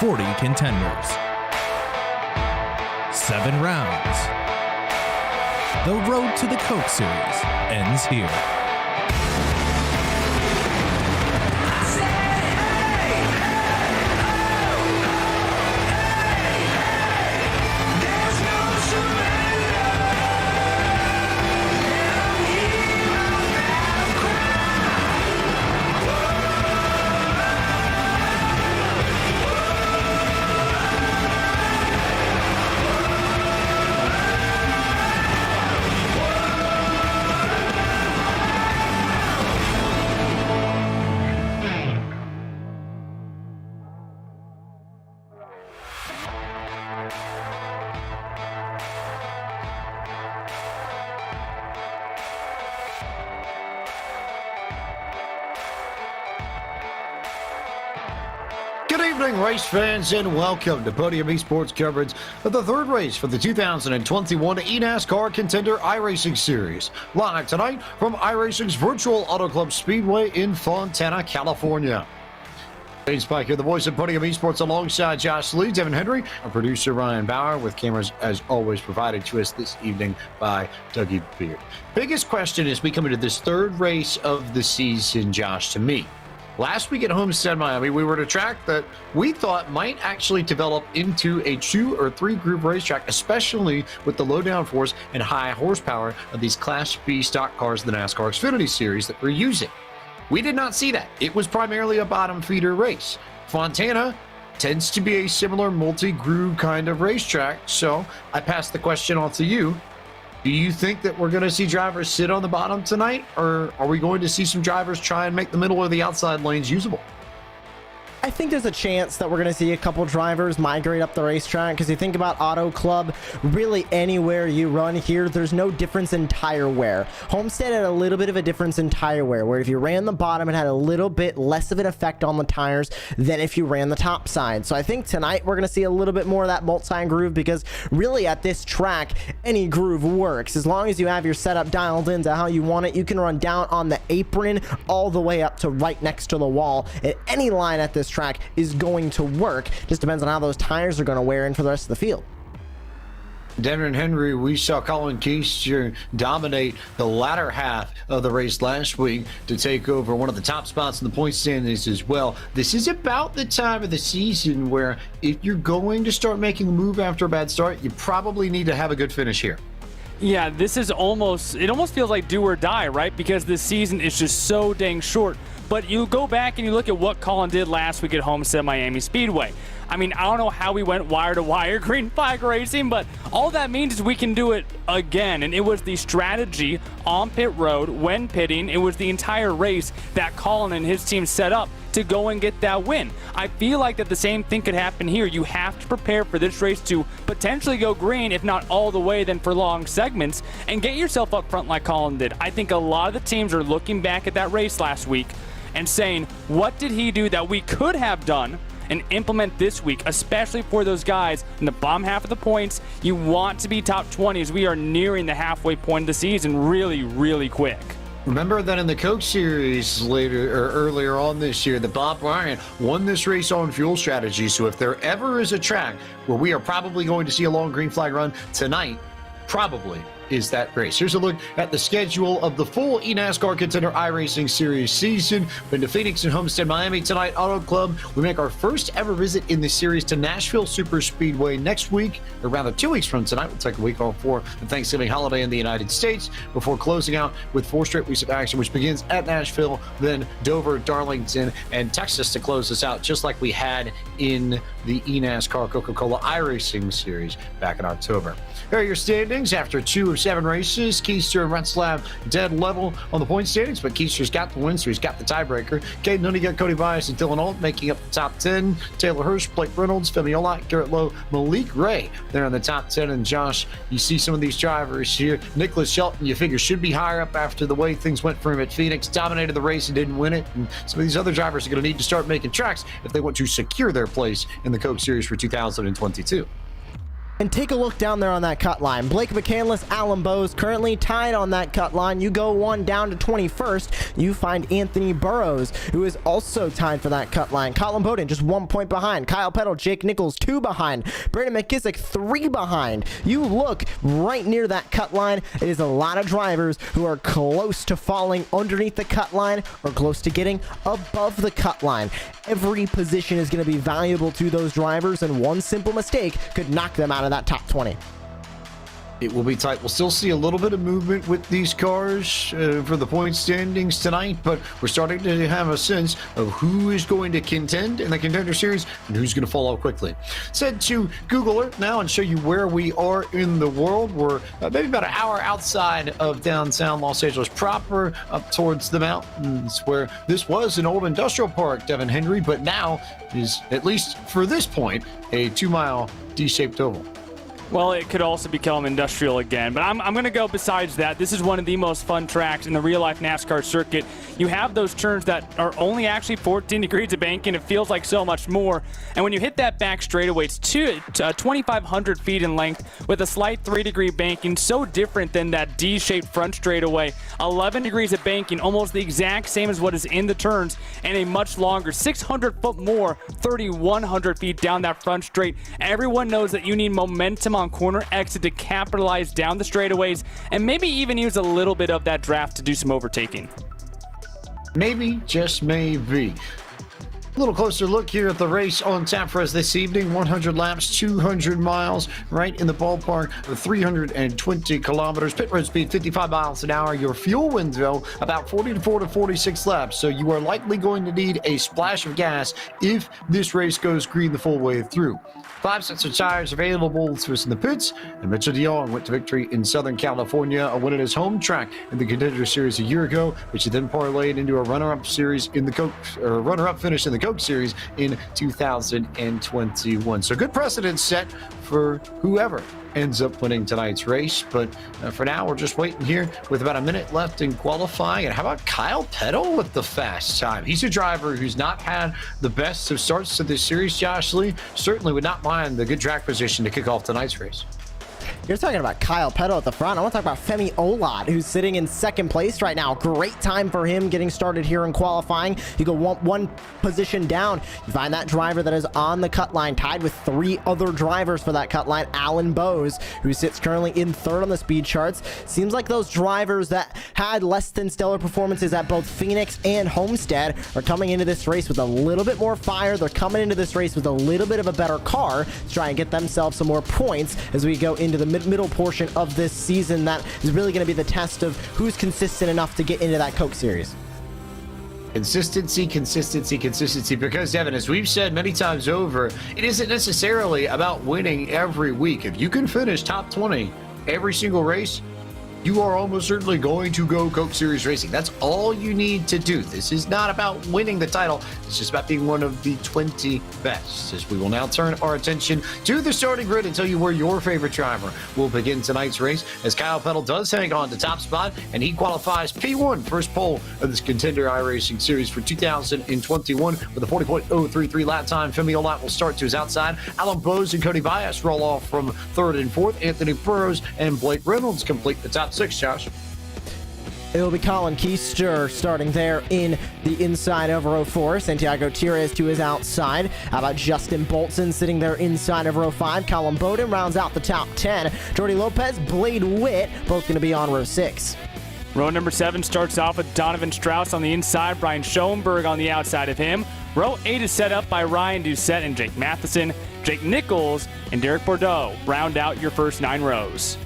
40 contenders. 7 rounds. The road to the Coke Series ends here. Good evening, race fans, and welcome to Podium Esports coverage of the third race for the 2021 eNASCAR Contender iRacing Series. Live tonight from iRacing's virtual Auto Club Speedway in Fontana, California. Shane Spike here, the voice of Podium Esports, alongside Josh Lee, Devin Henry, our producer Ryan Bauer, with cameras as always provided to us this evening by Dougie Beard. Biggest question as we come into this third race of the season, Josh, to me. Last week at Homestead, Miami, we were at a track that we thought might actually develop into a 2 or 3 group racetrack, especially with the low downforce and high horsepower of these Class B stock cars in the NASCAR Xfinity Series that we're using. We did not see that. It was primarily a bottom feeder race. Fontana tends to be a similar multi-groove kind of racetrack, so I pass the question on to you. Do you think that we're going to see drivers sit on the bottom tonight, or are we going to see some drivers try and make the middle or the outside lanes usable? I think there's a chance that we're going to see a couple drivers migrate up the racetrack, because you think about Auto Club, really anywhere you run here, there's no difference in tire wear. Homestead had a little bit of a difference in tire wear, where if you ran the bottom, it had a little bit less of an effect on the tires than if you ran the top side. So I think tonight we're going to see a little bit more of that multi-groove, because really at this track, any groove works. As long as you have your setup dialed into how you want it, you can run down on the apron all the way up to right next to the wall. And any line at this track is going to work. Just depends on how those tires are going to wear in for the rest of the field. Devin and Henry, we saw Colin Keister dominate the latter half of the race last week to take over one of the top spots in the point standings as well. This is about the time of the season where if you're going to start making a move after a bad start, you probably need to have a good finish here. Yeah, this is almost feels like do or die, right? Because this season is just so dang short. But you go back and you look at what Colin did last week at Homestead Miami Speedway. I mean, I don't know how we went wire to wire green flag racing, but all that means is we can do it again. And it was the strategy on pit road when pitting. It was the entire race that Colin and his team set up to go and get that win. I feel like that the same thing could happen here. You have to prepare for this race to potentially go green, if not all the way, then for long segments, and get yourself up front like Colin did. I think a lot of the teams are looking back at that race last week and saying, what did he do that we could have done and implement this week, especially for those guys in the bottom half of the points. You want to be top 20 as we are nearing the halfway point of the season really quick. Remember that in the Coke Series earlier on this year, that Bob Bryant won this race on fuel strategy. So if there ever is a track where we are probably going to see a long green flag run, tonight probably is that race. Here's a look at the schedule of the full eNASCAR Contender iRacing Series season. Been to Phoenix and Homestead Miami tonight. Auto Club, we make our first ever visit in the series to Nashville Super Speedway next week, or rather 2 weeks from tonight. We'll take a week off for the Thanksgiving holiday in the United States before closing out with 4 straight weeks of action, which begins at Nashville, then Dover, Darlington, and Texas to close us out, just like we had in the eNASCAR Coca-Cola iRacing Series back in October. Here are your standings after 2 of 7 races. Keister and Retzlaff dead level on the point standings, but Keister's got the win, so he's got the tiebreaker. Caden Honeycutt, Cody Bias, and Dylan Alt making up the top 10. Taylor Hirsch, Blake Reynolds, Femi Olak, Garrett Lowe, Malik Ray, they're in the top 10. And Josh, you see some of these drivers here. Nicholas Shelton, you figure, should be higher up after the way things went for him at Phoenix. Dominated the race and didn't win it. And some of these other drivers are going to need to start making tracks if they want to secure their place in the Coke Series for 2022. And take a look down there on that cut line. Blake McCandless, Alan Bowes currently tied on that cut line. You go one down to 21st. You find Anthony Burrows, who is also tied for that cut line. Colin Bowden just 1 point behind. Kyle Peddle, Jake Nichols 2 behind. Brandon McKissick 3 behind. You look right near that cut line. It is a lot of drivers who are close to falling underneath the cut line or close to getting above the cut line. Every position is going to be valuable to those drivers, and one simple mistake could knock them out of that top 20. It will be tight. We'll still see a little bit of movement with these cars for the point standings tonight, but we're starting to have a sense of who is going to contend in the Contender Series and who's going to fall off quickly. Let's head to Google Earth now and show you where we are in the world. We're maybe about an hour outside of downtown Los Angeles proper, up towards the mountains, where this was an old industrial park, Devin Henry, but now is, at least for this point, a 2-mile D-shaped oval. Well, it could also become industrial again, but I'm going to go besides that. This is one of the most fun tracks in the real-life NASCAR circuit. You have those turns that are only actually 14 degrees of banking. It feels like so much more. And when you hit that back straightaway, it's 2,500 feet in length with a slight 3-degree banking, so different than that D-shaped front straightaway. 11 degrees of banking, almost the exact same as what is in the turns, and a much longer 600 foot more, 3,100 feet down that front straight. Everyone knows that you need momentum on corner exit to capitalize down the straightaways and maybe even use a little bit of that draft to do some overtaking. Maybe, just maybe. A little closer look here at the race on tap for us this evening. 100 laps, 200 miles, right in the ballpark of 320 kilometers. Pit road speed 55 miles an hour. Your fuel window about 44 to 46 laps. So you are likely going to need a splash of gas if this race goes green the full way through. 5 sets of tires available to us in the pits, and Mitchell DeYoung went to victory in Southern California, a win at his home track in the Contender Series a year ago, which he then parlayed into a runner-up series in the runner-up finish in the Coke Series in 2021. So good precedent set for whoever ends up winning tonight's race. But for now, we're just waiting here with about a minute left in qualifying. And how about Kyle Peddle with the fast time? He's a driver who's not had the best of starts to this series. Josh Lee certainly would not mind the good track position to kick off tonight's race. You're talking about Kyle Peddle at the front. I want to talk about Femi Olot, who's sitting in second place right now. Great time for him getting started here in qualifying. You go one position down. You find that driver that is on the cut line, tied with 3 other drivers for that cut line. Alan Bowes, who sits currently in 3rd on the speed charts. Seems like those drivers that had less than stellar performances at both Phoenix and Homestead are coming into this race with a little bit more fire. They're coming into this race with a little bit of a better car to try and get themselves some more points as we go into the middle portion of this season. That is really going to be the test of who's consistent enough to get into that Coke Series. Consistency, because Devin, as we've said many times over, it isn't necessarily about winning every week. If you can finish top 20 every single race, you are almost certainly going to go Coke Series racing. That's all you need to do. This is not about winning the title. It's just about being one of the 20 best. As we will now turn our attention to the starting grid and tell you where your favorite driver will begin tonight's race, as Kyle Peddle does hang on to top spot, and he qualifies P1, first pole of this Contender iRacing Series for 2021 with a 40.033 lap time. Femi Olot will start to his outside. Alan Bowes and Cody Bias roll off from 3rd and 4th. Anthony Burrows and Blake Reynolds complete the top 6, Josh. It'll be Colin Keister starting there in the inside of row 4. Santiago Tires to his outside. How about Justin Bolton sitting there inside of row 5? Colin Bowden rounds out the top 10. Jordy Lopez, Blade Witt, both going to be on row 6. Row number 7 starts off with Donovan Strauss on the inside, Brian Schoenberg on the outside of him. Row 8 is set up by Ryan Doucette and Jake Matheson. Jake Nichols and Derek Bordeaux round out your first 9 rows.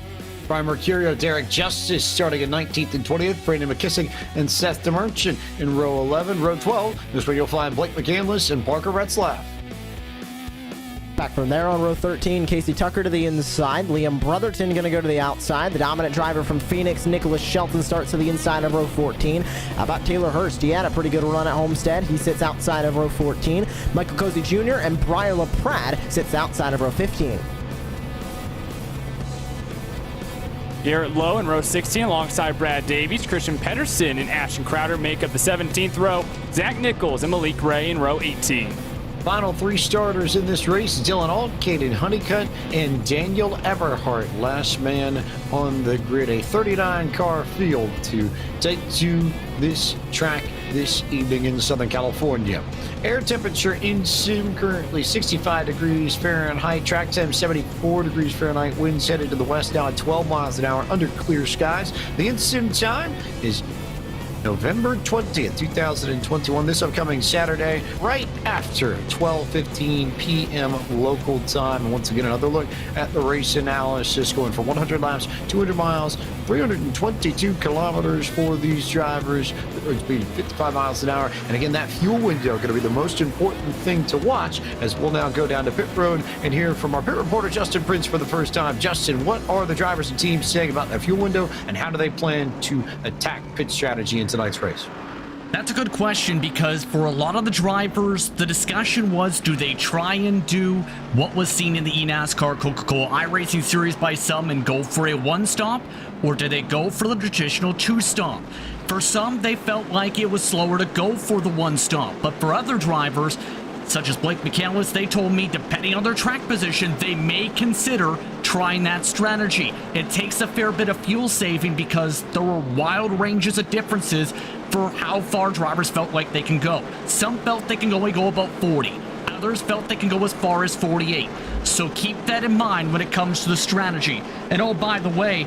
Brian Mercurio, Derek Justice starting at 19th and 20th. Brandon McKissick and Seth DeMerchant in row 11. Row 12 is where you'll find Blake McCandless and Parker Retzlaff. Back from there on row 13, Casey Tucker to the inside. Liam Brotherton going to go to the outside. The dominant driver from Phoenix, Nicholas Shelton, starts to the inside of row 14. How about Taylor Hurst? He had a pretty good run at Homestead. He sits outside of row 14. Michael Cozy Jr. and Brian LaPrade sits outside of row 15. Garrett Lowe in row 16 alongside Brad Davies. Christian Pedersen and Ashton Crowder make up the 17th row. Zach Nichols and Malik Ray in row 18. Final 3 starters in this race: Dylan Alt, Caden Honeycutt, and Daniel Everhart. Last man on the grid. A 39-car field to take to this track this evening in Southern California. Air temperature in sim currently 65 degrees Fahrenheit. Track temp 74 degrees Fahrenheit. Winds headed to the west now at 12 miles an hour under clear skies. The in sim time is November 20th, 2021, this upcoming Saturday, right after 12:15 p.m. local time. And once again, another look at the race analysis, going for 100 laps, 200 miles, 322 kilometers for these drivers. The road speed 55 miles an hour. And again, that fuel window going to be the most important thing to watch, as we'll now go down to pit road and hear from our pit reporter, Justin Prince, for the first time. Justin, what are the drivers and teams saying about that fuel window, and how do they plan to attack pit strategy in tonight's race? That's a good question, because for a lot of the drivers, the discussion was, do they try and do what was seen in the eNASCAR Coca-Cola iRacing series by some and go for a one-stop, or do they go for the traditional two-stop? For some, they felt like it was slower to go for the one-stop, but for other drivers, such as Blake McCandless, they told me, depending on their track position, they may consider trying that strategy. It takes a fair bit of fuel saving because there were wild ranges of differences for how far drivers felt like they can go. Some felt they can only go about 40. Others felt they can go as far as 48. So keep that in mind when it comes to the strategy. And oh, by the way,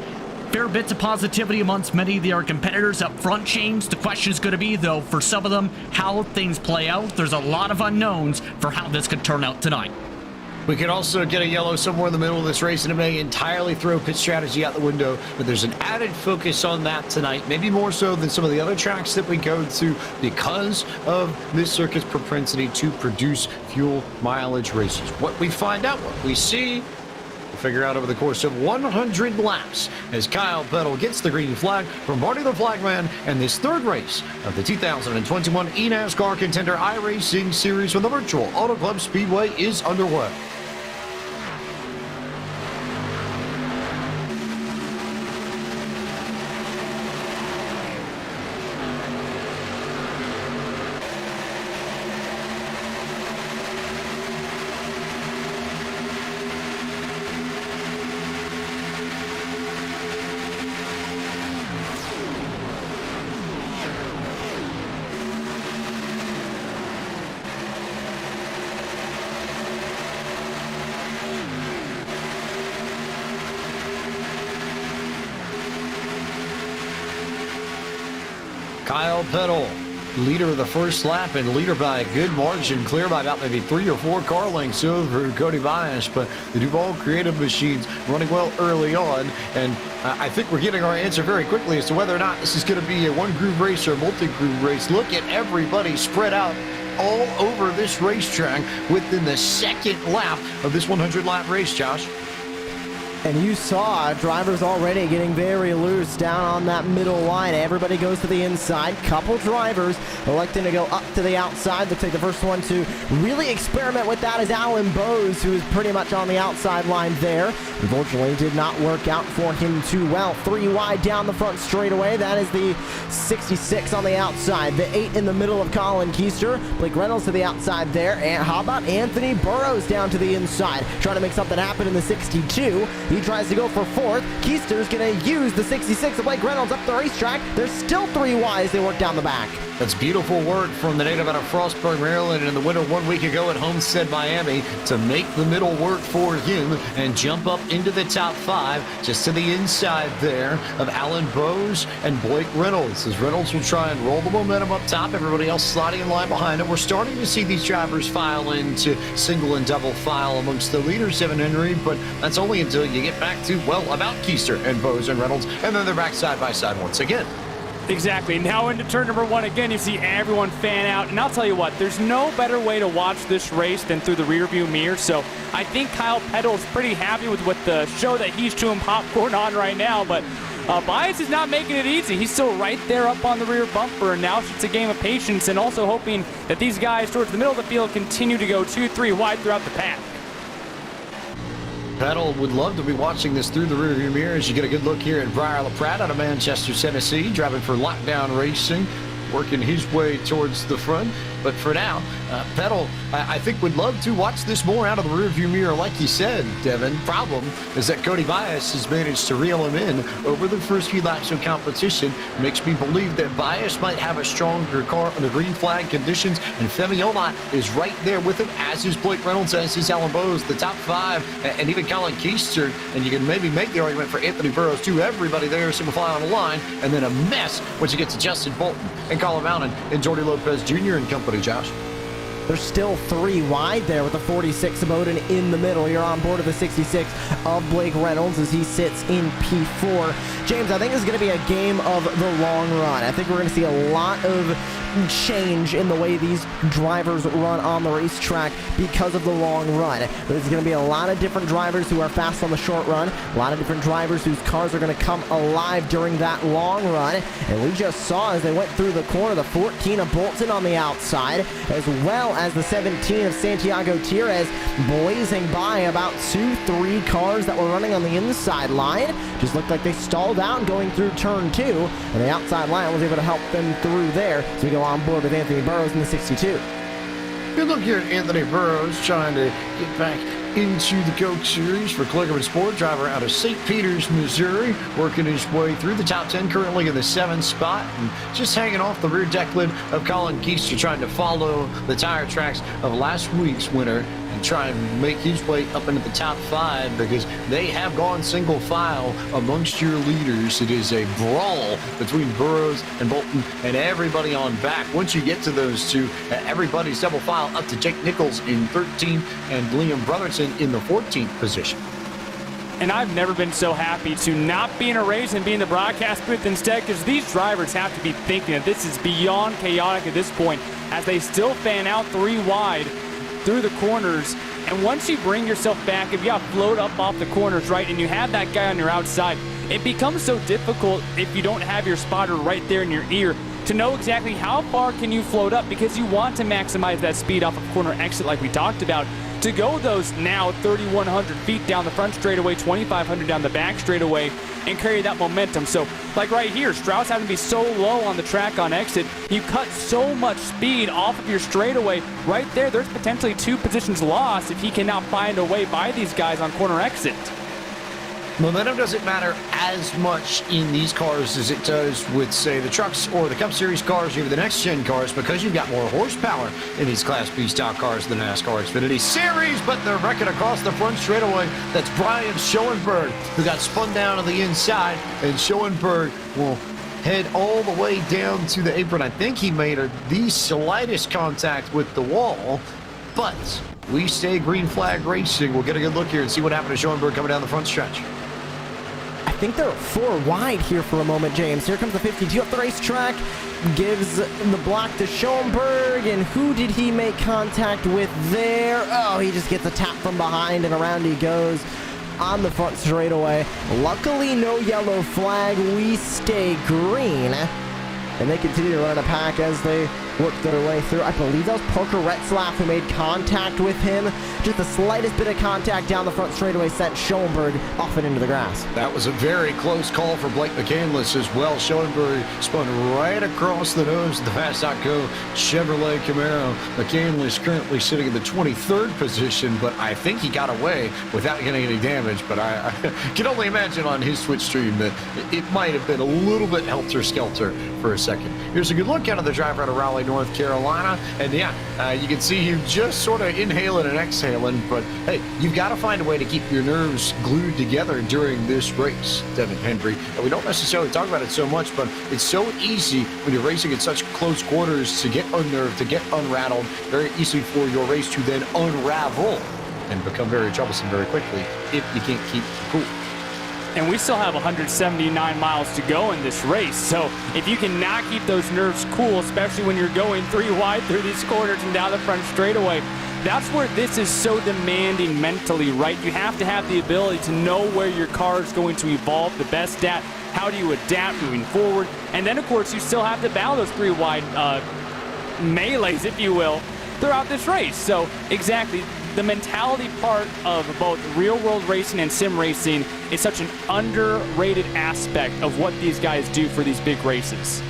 fair bits of positivity amongst many of their competitors up front, James. The question is going to be, though, for some of them, how things play out. There's a lot of unknowns for how this could turn out tonight. We could also get a yellow somewhere in the middle of this race, and it may entirely throw pit strategy out the window, but there's an added focus on that tonight, maybe more so than some of the other tracks that we go to, because of this circuit's propensity to produce fuel mileage races. What we find out, what we see, figure out over the course of 100 laps as Kyle Peddle gets the green flag from Marty the Flagman, and this third race of the 2021 eNASCAR Contender iRacing Series from the virtual Auto Club Speedway is underway. Kyle Peddle, leader of the first lap, and leader by a good margin, clear by about maybe 3 or 4 car lengths over Cody Bias. But the Duval Creative Machines running well early on, and I think we're getting our answer very quickly as to whether or not this is going to be a one-groove race or a multi-groove race. Look at everybody spread out all over this racetrack within the second lap of this 100-lap race, Josh. And you saw drivers already getting very loose down on that middle line. Everybody goes to the inside. Couple drivers electing to go up to the outside. Looks like the first one to really experiment with that is Alan Bowes, who is pretty much on the outside line there. Unfortunately, did not work out for him too well. 3 wide down the front straightaway. That is the 66 on the outside. The 8 in the middle of Colin Keister. Blake Reynolds to the outside there. And how about Anthony Burrows down to the inside, trying to make something happen in the 62. He tries to go for 4th. Keister's going to use the 66 of Blake Reynolds up the racetrack. There's still 3 wide as they work down the back. That's beautiful work from the native out of Frostburg, Maryland, in the winter 1 week ago at Homestead, Miami, to make the middle work for him and jump up into the top 5, just to the inside there of Alan Bowes and Blake Reynolds. As Reynolds will try and roll the momentum up top, everybody else sliding in line behind him. We're starting to see these drivers file into single and double file amongst the leaders, Evan Henry, but that's only until you get back to, well, about Keister and Bowes and Reynolds, and then they're back side by side once again. Exactly. Now into turn number 1 again, you see everyone fan out. And I'll tell you what, there's no better way to watch this race than through the rearview mirror. So I think Kyle Peddle is pretty happy with what the show that he's chewing popcorn on right now. But Bias is not making it easy. He's still right there up on the rear bumper. And now it's a game of patience and also hoping that these guys towards the middle of the field continue to go 2-3 wide throughout the pack. Peddle would love to be watching this through the rearview mirror as you get a good look here at Briar LaPratt out of Manchester, Tennessee, driving for Lockdown Racing. working his way towards the front. But for now, Vettel, I think would love to watch this more out of the rearview mirror, like you said, Devin. Problem is that Cody Bias has managed to reel him in over the first few laps of competition. Makes me believe that Bias might have a stronger car under green flag conditions, and Femiona is right there with him, as is Blake Reynolds, as is Alan Bowes, the top 5, and even Colin Keister. And you can maybe make the argument for Anthony Burrows, too. Everybody there, single file on the line, and then a mess once you get to Justin Bolton and Colin Mountain and Jordy Lopez Jr. and company, Josh. There's still 3 wide there with the 46 of Bowden in the middle. You're on board of the 66 of Blake Reynolds as he sits in P4. James, I think this is going to be a game of the long run. I think we're going to see a lot of change in the way these drivers run on the racetrack because of the long run. There's going to be a lot of different drivers who are fast on the short run, a lot of different drivers whose cars are going to come alive during that long run. And we just saw as they went through the corner, the 14 of Bolton on the outside, as well as the 17 of Santiago Tires blazing by about 2-3 cars that were running on the inside line. Just looked like they stalled out going through turn 2, and the outside line was able to help them through there. So we go on board with Anthony Burrows in the 62. Good look here at Anthony Burrows trying to get back into the Coke Series for Klingerman Sport, driver out of St. Peters, Missouri, working his way through the top 10, currently in the 7th spot, and just hanging off the rear deck lid of Colin Keister, trying to follow the tire tracks of last week's winner and try and make his way up into the top 5, because they have gone single file amongst your leaders. It is a brawl between Burrows and Bolton and everybody on back. Once you get to those two, everybody's double file up to Jake Nichols in 13th and Liam Brotherton in the 14th position. And I've never been so happy to not be in a race and be in the broadcast booth instead, because these drivers have to be thinking that this is beyond chaotic at this point as they still fan out 3 wide through the corners. And once you bring yourself back, if you got float up off the corners, right, and you have that guy on your outside, it becomes so difficult if you don't have your spotter right there in your ear to know exactly how far can you float up, because you want to maximize that speed off of corner exit like we talked about, to go those now 3,100 feet down the front straightaway, 2,500 down the back straightaway, and carry that momentum. So, like right here, Strauss having to be so low on the track on exit, you cut so much speed off of your straightaway. Right there, there's potentially 2 positions lost if he can now find a way by these guys on corner exit. Momentum doesn't matter as much in these cars as it does with, say, the trucks or the Cup Series cars, or even the next-gen cars, because you've got more horsepower in these Class B stock cars than the NASCAR Xfinity Series. But they're wrecking across the front straightaway. That's Brian Schoenberg, who got spun down on the inside, and Schoenberg will head all the way down to the apron. I think he made the slightest contact with the wall, but we stay green flag racing. We'll get a good look here and see what happened to Schoenberg coming down the front stretch. I think they're 4 wide here for a moment, James. Here comes the 52 up the racetrack. Gives the block to Schoenberg, and who did he make contact with there? Oh, he just gets a tap from behind, and around he goes on the front straightaway. Luckily, no yellow flag. We stay green, and they continue to run a pack as they work their way through. I believe that was Parker Retzlaff who made contact with him. Just the slightest bit of contact down the front straightaway sent Schoenberg off and into the grass. That was a very close call for Blake McCandless as well. Schoenberg spun right across the nose of the Fast.Co Chevrolet Camaro. McCandless currently sitting in the 23rd position, but I think he got away without getting any damage. But I can only imagine on his Twitch stream that it might have been a little bit helter-skelter for a second. Here's a good look out of the driver out of Raleigh, North Carolina. And yeah, you can see him just sort of inhaling and exhaling. But hey, you've got to find a way to keep your nerves glued together during this race, Devin Hendry. And we don't necessarily talk about it so much, but it's so easy when you're racing at such close quarters to get unnerved, to get unrattled. Very easy for your race to then unravel and become very troublesome very quickly if you can't keep cool. And we still have 179 miles to go in this race. So if you cannot keep those nerves cool, especially when you're going 3 wide through these corners and down the front straightaway, that's where this is so demanding mentally, right? You have to have the ability to know where your car is going to evolve the best at. How do you adapt moving forward? And then, of course, you still have to battle those 3 wide melees, if you will, throughout this race. So exactly, the mentality part of both real-world racing and sim racing is such an underrated aspect of what these guys do for these big races.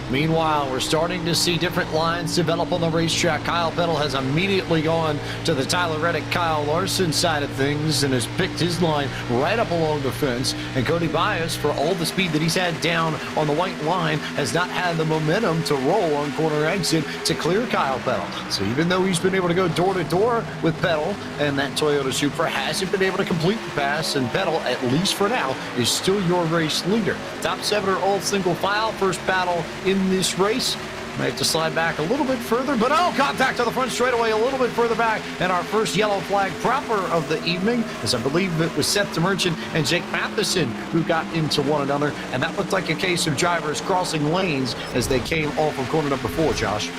Meanwhile, we're starting to see different lines develop on the racetrack. Kyle Peddle has immediately gone to the Tyler Reddick, Kyle Larson side of things and has picked his line right up along the fence. And Cody Bias, for all the speed that he's had down on the white line, has not had the momentum to roll on corner exit to clear Kyle Peddle. So even though he's been able to go door to door with Peddle, and that Toyota Supra hasn't been able to complete the pass, and Peddle, at least for now, is still your race leader. Top 7 are all single file. First battle in this race. Might have to slide back a little bit further, but contact on the front straightaway a little bit further back. And our first yellow flag proper of the evening, as I believe it was Seth DeMerchant and Jake Matheson who got into one another. And that looked like a case of drivers crossing lanes as they came off of corner number 4, Josh.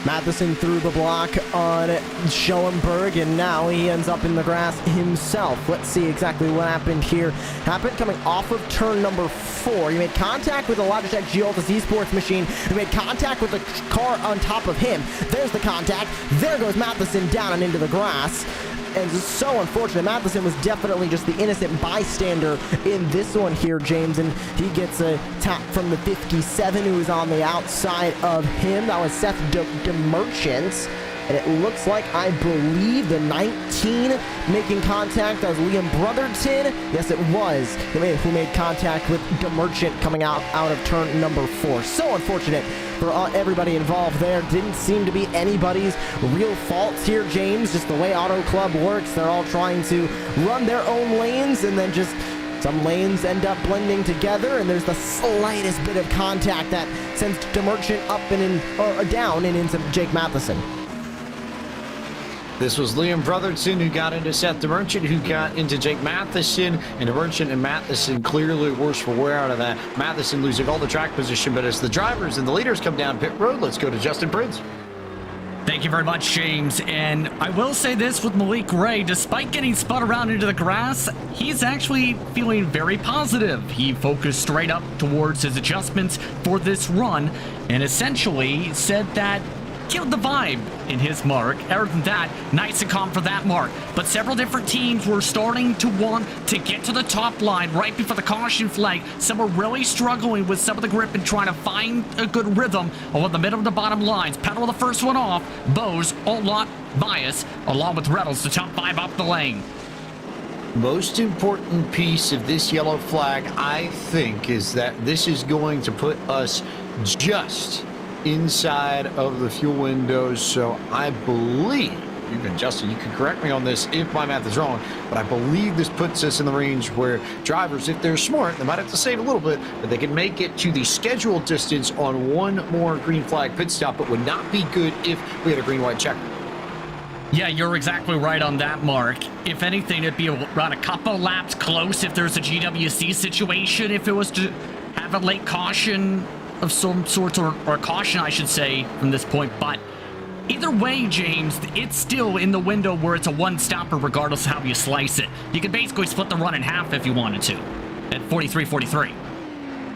Matheson threw the block on Schoenberg, and now he ends up in the grass himself. Let's see exactly what happened here. Happened coming off of turn number 4. He made contact with the Logitech Gioltas eSports machine. He made contact with the car on top of him. There's the contact. There goes Matheson down and into the grass. And it's so unfortunate. Matheson was definitely just the innocent bystander in this one here, James. And he gets a tap from the 57 who is on the outside of him. That was Seth DeMerchant. And it looks like, I believe, the 19 making contact. That was Liam Brotherton. Yes, it was. Who made contact with DeMerchant coming out of turn number 4. So unfortunate for everybody involved there. Didn't seem to be anybody's real faults here, James. Just the way Auto Club works. They're all trying to run their own lanes, and then just some lanes end up blending together, and there's the slightest bit of contact that sends DeMerchant up or down and into Jake Matheson. This was Liam Brotherton who got into Seth DeMerchant, who got into Jake Matheson, and DeMerchant and Matheson clearly worse for wear out of that. Matheson losing all the track position, but as the drivers and the leaders come down pit road, let's go to Justin Prince. Thank you very much, James. And I will say this with Malik Ray, despite getting spun around into the grass, he's actually feeling very positive. He focused straight up towards his adjustments for this run and essentially said that killed the vibe in his mark. Other than that, nice and calm for that mark. But several different teams were starting to want to get to the top line right before the caution flag. Some were really struggling with some of the grip and trying to find a good rhythm along the middle and the bottom lines. Pedal the first one off. Bose, Olot, Bias, along with Reynolds, the top 5 up the lane. Most important piece of this yellow flag, I think, is that this is going to put us just inside of the fuel windows. So I believe, even Justin, you can correct me on this if my math is wrong, but I believe this puts us in the range where drivers, if they're smart, they might have to save a little bit, but they can make it to the scheduled distance on one more green flag pit stop. It would not be good if we had a green-white checker. Yeah, you're exactly right on that, Mark. If anything, it'd be around a couple laps close if there's a GWC situation, if it was to have a late caution of some sort, or caution, I should say, from this point. But either way, James, it's still in the window where it's a one-stopper regardless of how you slice it. You could basically split the run in half if you wanted to at 43-43.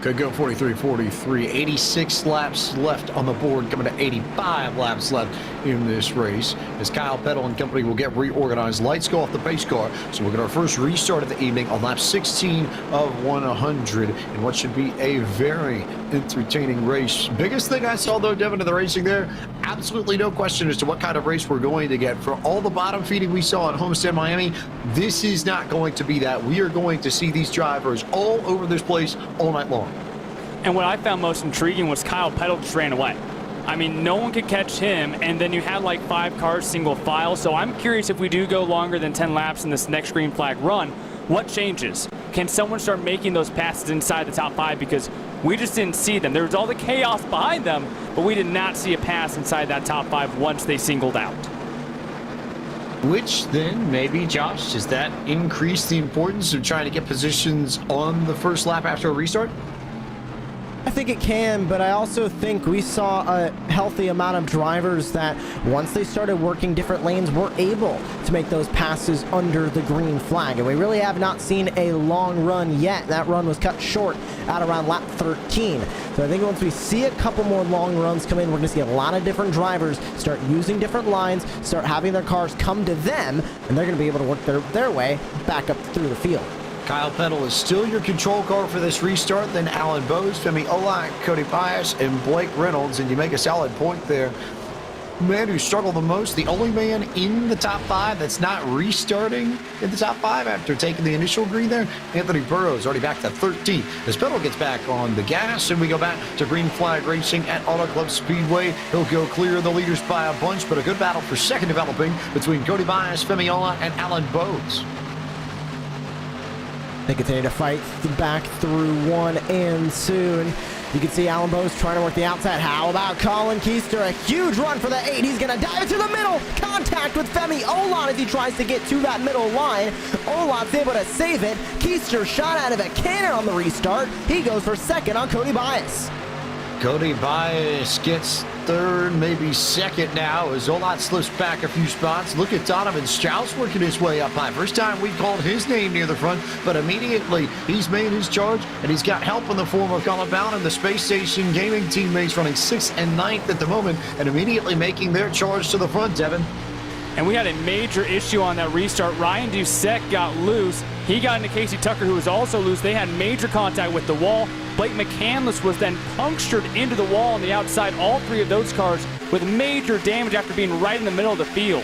Could go 43-43. 86 laps left on the board, coming to 85 laps left in this race as Kyle Peddle and company will get reorganized. Lights go off the pace car, so we'll get our first restart of the evening on lap 16 of 100 in what should be a very entertaining race. Biggest thing I saw, though, Devin, in the racing there, absolutely no question as to what kind of race we're going to get. For all the bottom feeding we saw at Homestead Miami, this is not going to be that. We are going to see these drivers all over this place all night long. And what I found most intriguing was Kyle Peddle just ran away. I mean, no one could catch him, and then you had like 5 cars single file. So I'm curious, if we do go longer than 10 laps in this next green flag run, what changes? Can someone start making those passes inside the top 5? Because we just didn't see them. There was all the chaos behind them, but we did not see a pass inside that top 5 once they singled out. Which then, maybe, Josh, does that increase the importance of trying to get positions on the first lap after a restart? I think it can, but I also think we saw a healthy amount of drivers that once they started working different lanes were able to make those passes under the green flag. And we really have not seen a long run yet. That run was cut short at around lap 13. So I think once we see a couple more long runs come in, we're going to see a lot of different drivers start using different lines, start having their cars come to them, and they're going to be able to work their way back up through the field. Kyle Peddle is still your control car for this restart. Then Alan Bose, Femi Olak, Cody Pius, and Blake Reynolds. And you make a solid point there. The man who struggled the most, the only man in the top 5 that's not restarting in the top 5 after taking the initial green there, Anthony Burrows already back to 13th. As Peddle gets back on the gas, and we go back to green flag racing at Auto Club Speedway. He'll go clear of the leaders by a bunch, but a good battle for second developing between Cody Bias, Femi Ola, and Alan Bose. They continue to fight back through 1 and soon. You can see Alan Bose trying to work the outside. How about Colin Keister? A huge run for the 8. He's going to dive into the middle. Contact with Femi Olan as he tries to get to that middle line. Olan's able to save it. Keister shot out of a cannon on the restart. He goes for second on Cody Bias. Cody Bias gets third, maybe second now as Olat slips back a few spots. Look at Donovan Strauss working his way up high. First time we called his name near the front, but immediately he's made his charge, and he's got help in the form of Colin Bound and the Space Station Gaming teammates running 6th and 9th at the moment, and immediately making their charge to the front, Devin. And we had a major issue on that restart. Ryan Doucette got loose. He got into Casey Tucker, who was also loose. They had major contact with the wall. Blake McCandless was then punctured into the wall on the outside. All 3 of those cars with major damage after being right in the middle of the field.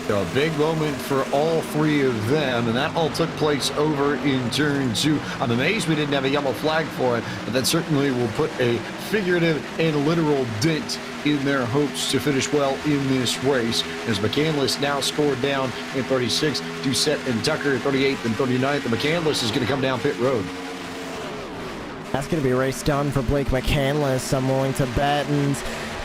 A big moment for all 3 of them, and that all took place over in turn 2. I'm amazed we didn't have a yellow flag for it, but that certainly will put a figurative and literal dent in their hopes to finish well in this race, as McCandless now scored down in 36th, Doucette and Tucker 38th and 39th. The McCandless is going to come down pit road. That's going to be a race done for Blake McCandless, I'm willing to bet, and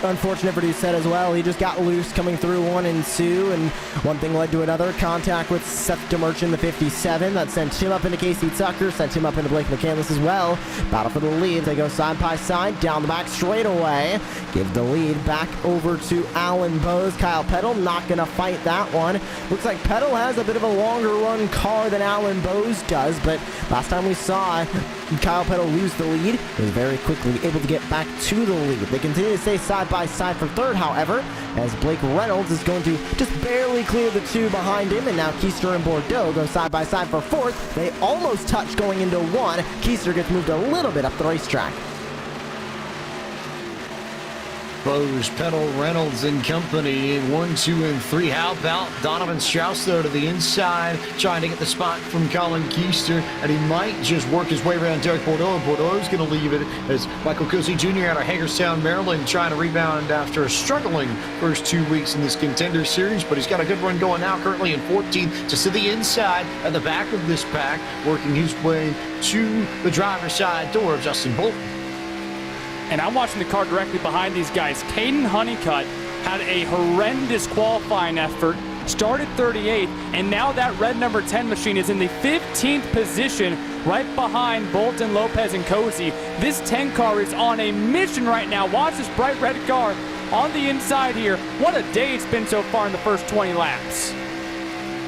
unfortunate for Doucette as well. He just got loose coming through 1 and 2, and one thing led to another. Contact with Seth DeMerch in the 57. That sent him up into Casey Tucker, sent him up into Blake McCandless as well. Battle for the lead. They go side by side, down the back straightaway. Give the lead back over to Alan Bose. Kyle Peddle not going to fight that one. Looks like Peddle has a bit of a longer run car than Alan Bose does, but last time we saw Kyle Peddle lose the lead, he was very quickly able to get back to the lead. They continue to stay side by side for third, however, as Blake Reynolds is going to just barely clear the 2 behind him, and now Keister and Bordeaux go side by side for 4th. They almost touch going into 1. Keister gets moved a little bit up the racetrack. Bose, Peddle, Reynolds, and company in 1, 2, and 3. How about Donovan Strauss, though, to the inside, trying to get the spot from Colin Keister, and he might just work his way around Derek Bordeaux. Bordeaux's going to leave it as Michael Cozy Jr. out of Hagerstown, Maryland, trying to rebound after a struggling first 2 weeks in this Contender Series, but he's got a good run going now, currently in 14th, just to the inside at the back of this pack, working his way to the driver's side door of Justin Bolton. And I'm watching the car directly behind these guys. Caden Honeycutt had a horrendous qualifying effort, started 38th, and now that red number 10 machine is in the 15th position, right behind Bolton, Lopez, and Cozy. This 10 car is on a mission right now. Watch this bright red car on the inside here. What a day it's been so far in the first 20 laps.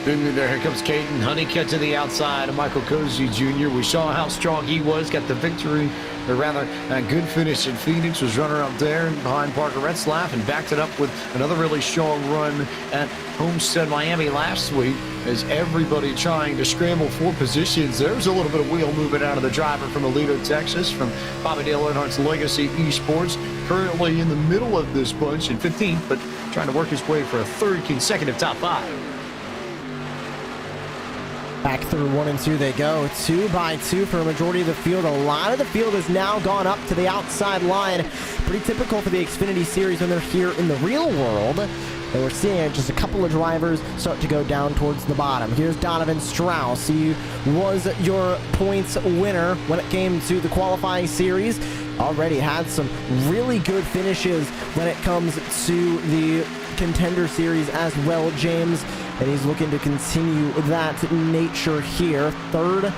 Here comes Caden Honeycutt to the outside of Michael Cozy Jr. We saw how strong he was, got the victory, or rather a good finish in Phoenix, was runner up there behind Parker Retzlaff, and backed it up with another really strong run at Homestead, Miami last week, as everybody trying to scramble for positions. There's a little bit of wheel movement out of the driver from Aledo, Texas, from Bobby Dale Earnhardt's Legacy Esports, currently in the middle of this bunch in 15th, but trying to work his way for a 3rd consecutive top 5. Back through 1 and 2 they go, 2 by 2 for a majority of the field. A lot of the field has now gone up to the outside line. Pretty typical for the Xfinity Series when they're here in the real world. And we're seeing just a couple of drivers start to go down towards the bottom. Here's Donovan Strauss. He was your points winner when it came to the qualifying series. Already had some really good finishes when it comes to the Contender Series as well, James. And he's looking to continue that nature here. 3rd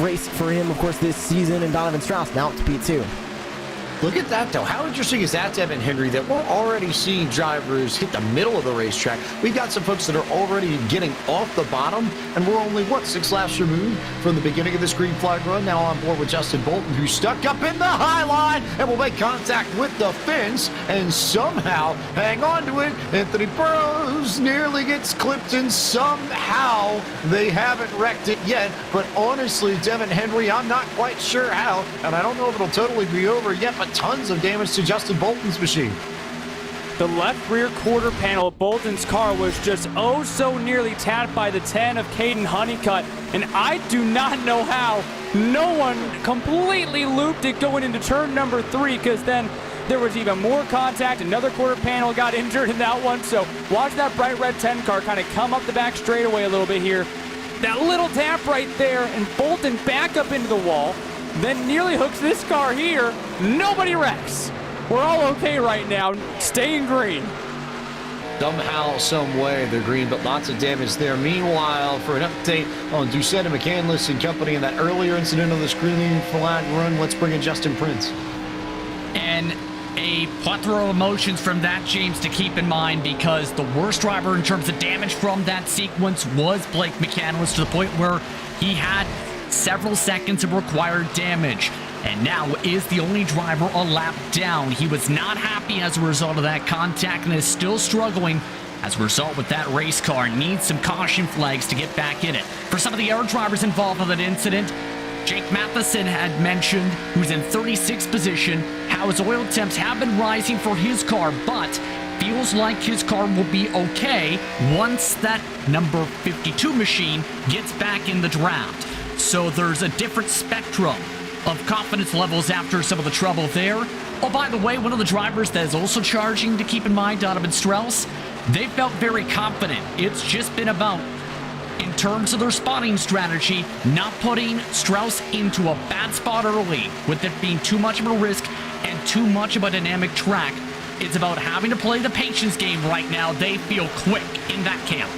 race for him, of course, this season. And Donovan Strauss now up to P2. Look at that, though. How interesting is that, Devin Henry, that we're already seeing drivers hit the middle of the racetrack? We've got some folks that are already getting off the bottom, and we're only, 6 laps removed from the beginning of this green flag run. Now on board with Justin Bolton, who's stuck up in the high line and will make contact with the fence and somehow hang on to it. Anthony Burrows nearly gets clipped, and somehow they haven't wrecked it yet. But honestly, Devin Henry, I'm not quite sure how, and I don't know if it'll totally be over yet, but tons of damage to Justin Bolton's machine. The left rear quarter panel of Bolton's car was just oh so nearly tapped by the 10 of Caden Honeycutt, and I do not know how no one completely looped it going into turn number 3, because then there was even more contact. Another quarter panel got injured in that one, so watch that bright red 10 car kind of come up the back straightaway a little bit here. That little tap right there, and Bolton back up into the wall, then nearly hooks this car here. Nobody wrecks. We're all okay right now, staying green. Somehow, some way, they're green, but lots of damage there. Meanwhile, for an update on Doucette and McCandless and company in that earlier incident on the green flag run, let's bring in Justin Prince. And a plethora of emotions from that, James, to keep in mind, because the worst driver in terms of damage from that sequence was Blake McCandless, to the point where he had several seconds of required damage, and now is the only driver a lap down. He was not happy as a result of that contact and is still struggling as a result with that race car. Needs some caution flags to get back in it. For some of the other drivers involved in that incident, Jake Matheson had mentioned, who's in 36th position, how his oil temps have been rising for his car, but feels like his car will be okay once that number 52 machine gets back in the draft. So there's a different spectrum of confidence levels after some of the trouble there. Oh, by the way, one of the drivers that is also charging to keep in mind, Donovan Strauss, they felt very confident. It's just been about, in terms of their spotting strategy, not putting Strauss into a bad spot early with it being too much of a risk and too much of a dynamic track. It's about having to play the patience game right now. They feel quick in that camp.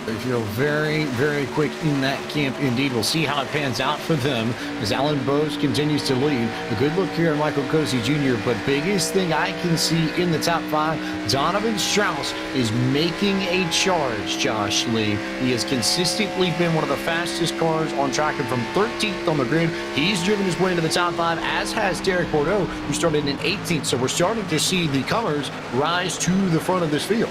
They feel very, very quick in that camp indeed. We'll see how it pans out for them as Alan Bose continues to lead. A good look here at Michael Cozy Jr., but biggest thing I can see in the top 5, Donovan Strauss is making a charge, Josh Lee. He has consistently been one of the fastest cars on track, and from 13th on the grid, he's driven his way into the top 5, as has Derek Bordeaux, who started in 18th. So we're starting to see the comers rise to the front of this field.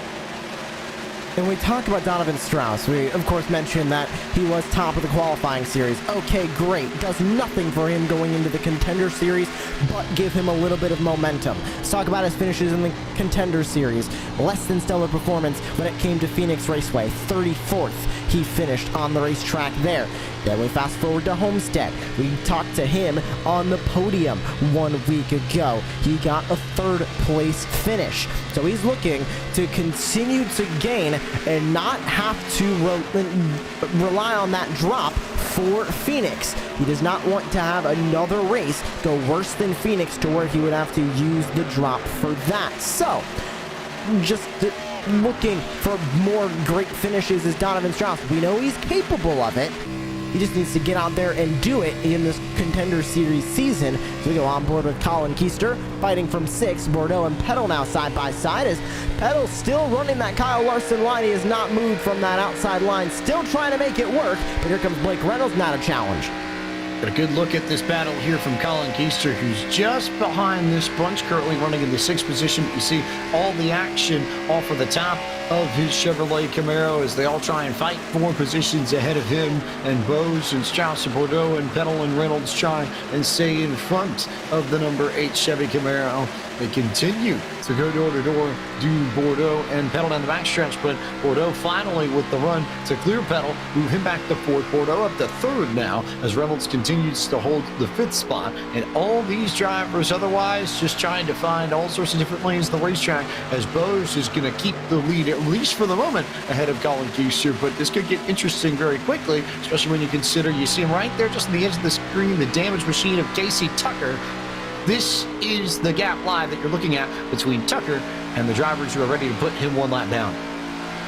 And we talk about Donovan Strauss. We, of course, mentioned that he was top of the qualifying series. Okay, great. Does nothing for him going into the Contender series, but give him a little bit of momentum. Let's talk about his finishes in the Contender series. Less than stellar performance when it came to Phoenix Raceway. 34th he finished on the racetrack there. Then we fast forward to Homestead. We talked to him on the podium 1 week ago. He got a 3rd place finish. So he's looking to continue to gain and not have to rely on that drop for Phoenix. He does not want to have another race go worse than Phoenix to where he would have to use the drop for that. So, just looking for more great finishes is Donovan Strauss. We know he's capable of it. He just needs to get out there and do it in this Contender Series season. So we go on board with Colin Keister, fighting from 6th. Bordeaux and Petal now side by side, as Petal still running that Kyle Larson line. He has not moved from that outside line, still trying to make it work. But here comes Blake Reynolds, not a challenge. Got a good look at this battle here from Colin Keister, who's just behind this bunch, currently running in the 6th position. You see all the action off of the top of his Chevrolet Camaro as they all try and fight 4 positions ahead of him, and Bose and Strauss and Bordeaux and Petal and Reynolds try and stay in front of the number 8 Chevy Camaro. They continue to go door to door, do Bordeaux and Petal down the backstretch, but Bordeaux finally with the run to clear Petal, move him back to 4th. Bordeaux up to 3rd now as Reynolds continues to hold the 5th spot, and all these drivers otherwise just trying to find all sorts of different lanes of the racetrack, as Bose is going to keep the lead, at least for the moment, ahead of Colin Keister. But this could get interesting very quickly, especially when you consider, you see him right there just on the edge of the screen, the damage machine of Casey Tucker. This is the gap live that you're looking at between Tucker and the drivers who are ready to put him 1 lap down.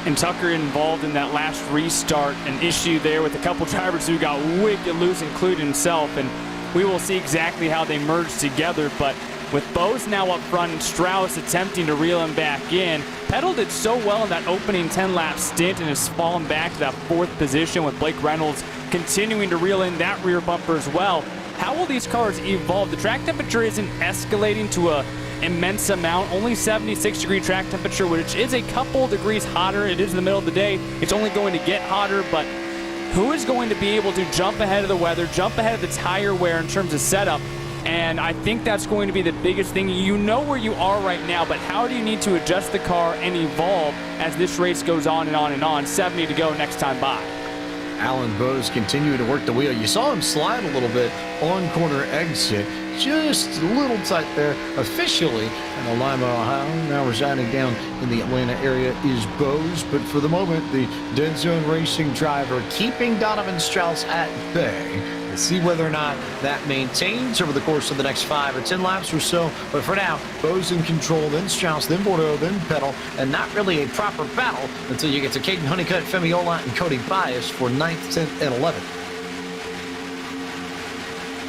And Tucker involved in that last restart, an issue there with a couple drivers who got wicked loose, including himself. And we will see exactly how they merge together. But with Bose now up front and Strauss attempting to reel him back in, Petal did so well in that opening 10-lap stint and has fallen back to that 4th position with Blake Reynolds continuing to reel in that rear bumper as well. How will these cars evolve? The track temperature isn't escalating to a immense amount, only 76-degree track temperature, which is a couple degrees hotter. It is in the middle of the day. It's only going to get hotter, but who is going to be able to jump ahead of the weather, jump ahead of the tire wear in terms of setup? And I think that's going to be the biggest thing. You know where you are right now, but how do you need to adjust the car and evolve as this race goes on and on and on? 70 to go next time by. Alan Bose continuing to work the wheel. You saw him slide a little bit on corner exit. Just a little tight there. Officially in Lima, Ohio. Now residing down in the Atlanta area is Bose. But for the moment, the Dead Zone Racing driver keeping Donovan Strauss at bay. We'll see whether or not that maintains over the course of the next 5 or 10 laps or so. But for now, Bose in control, then Strauss, then Bordeaux, then Petal, and not really a proper battle until you get to Caden Honeycutt, Femi Ola, and Cody Bias for 9th, 10th, and 11th.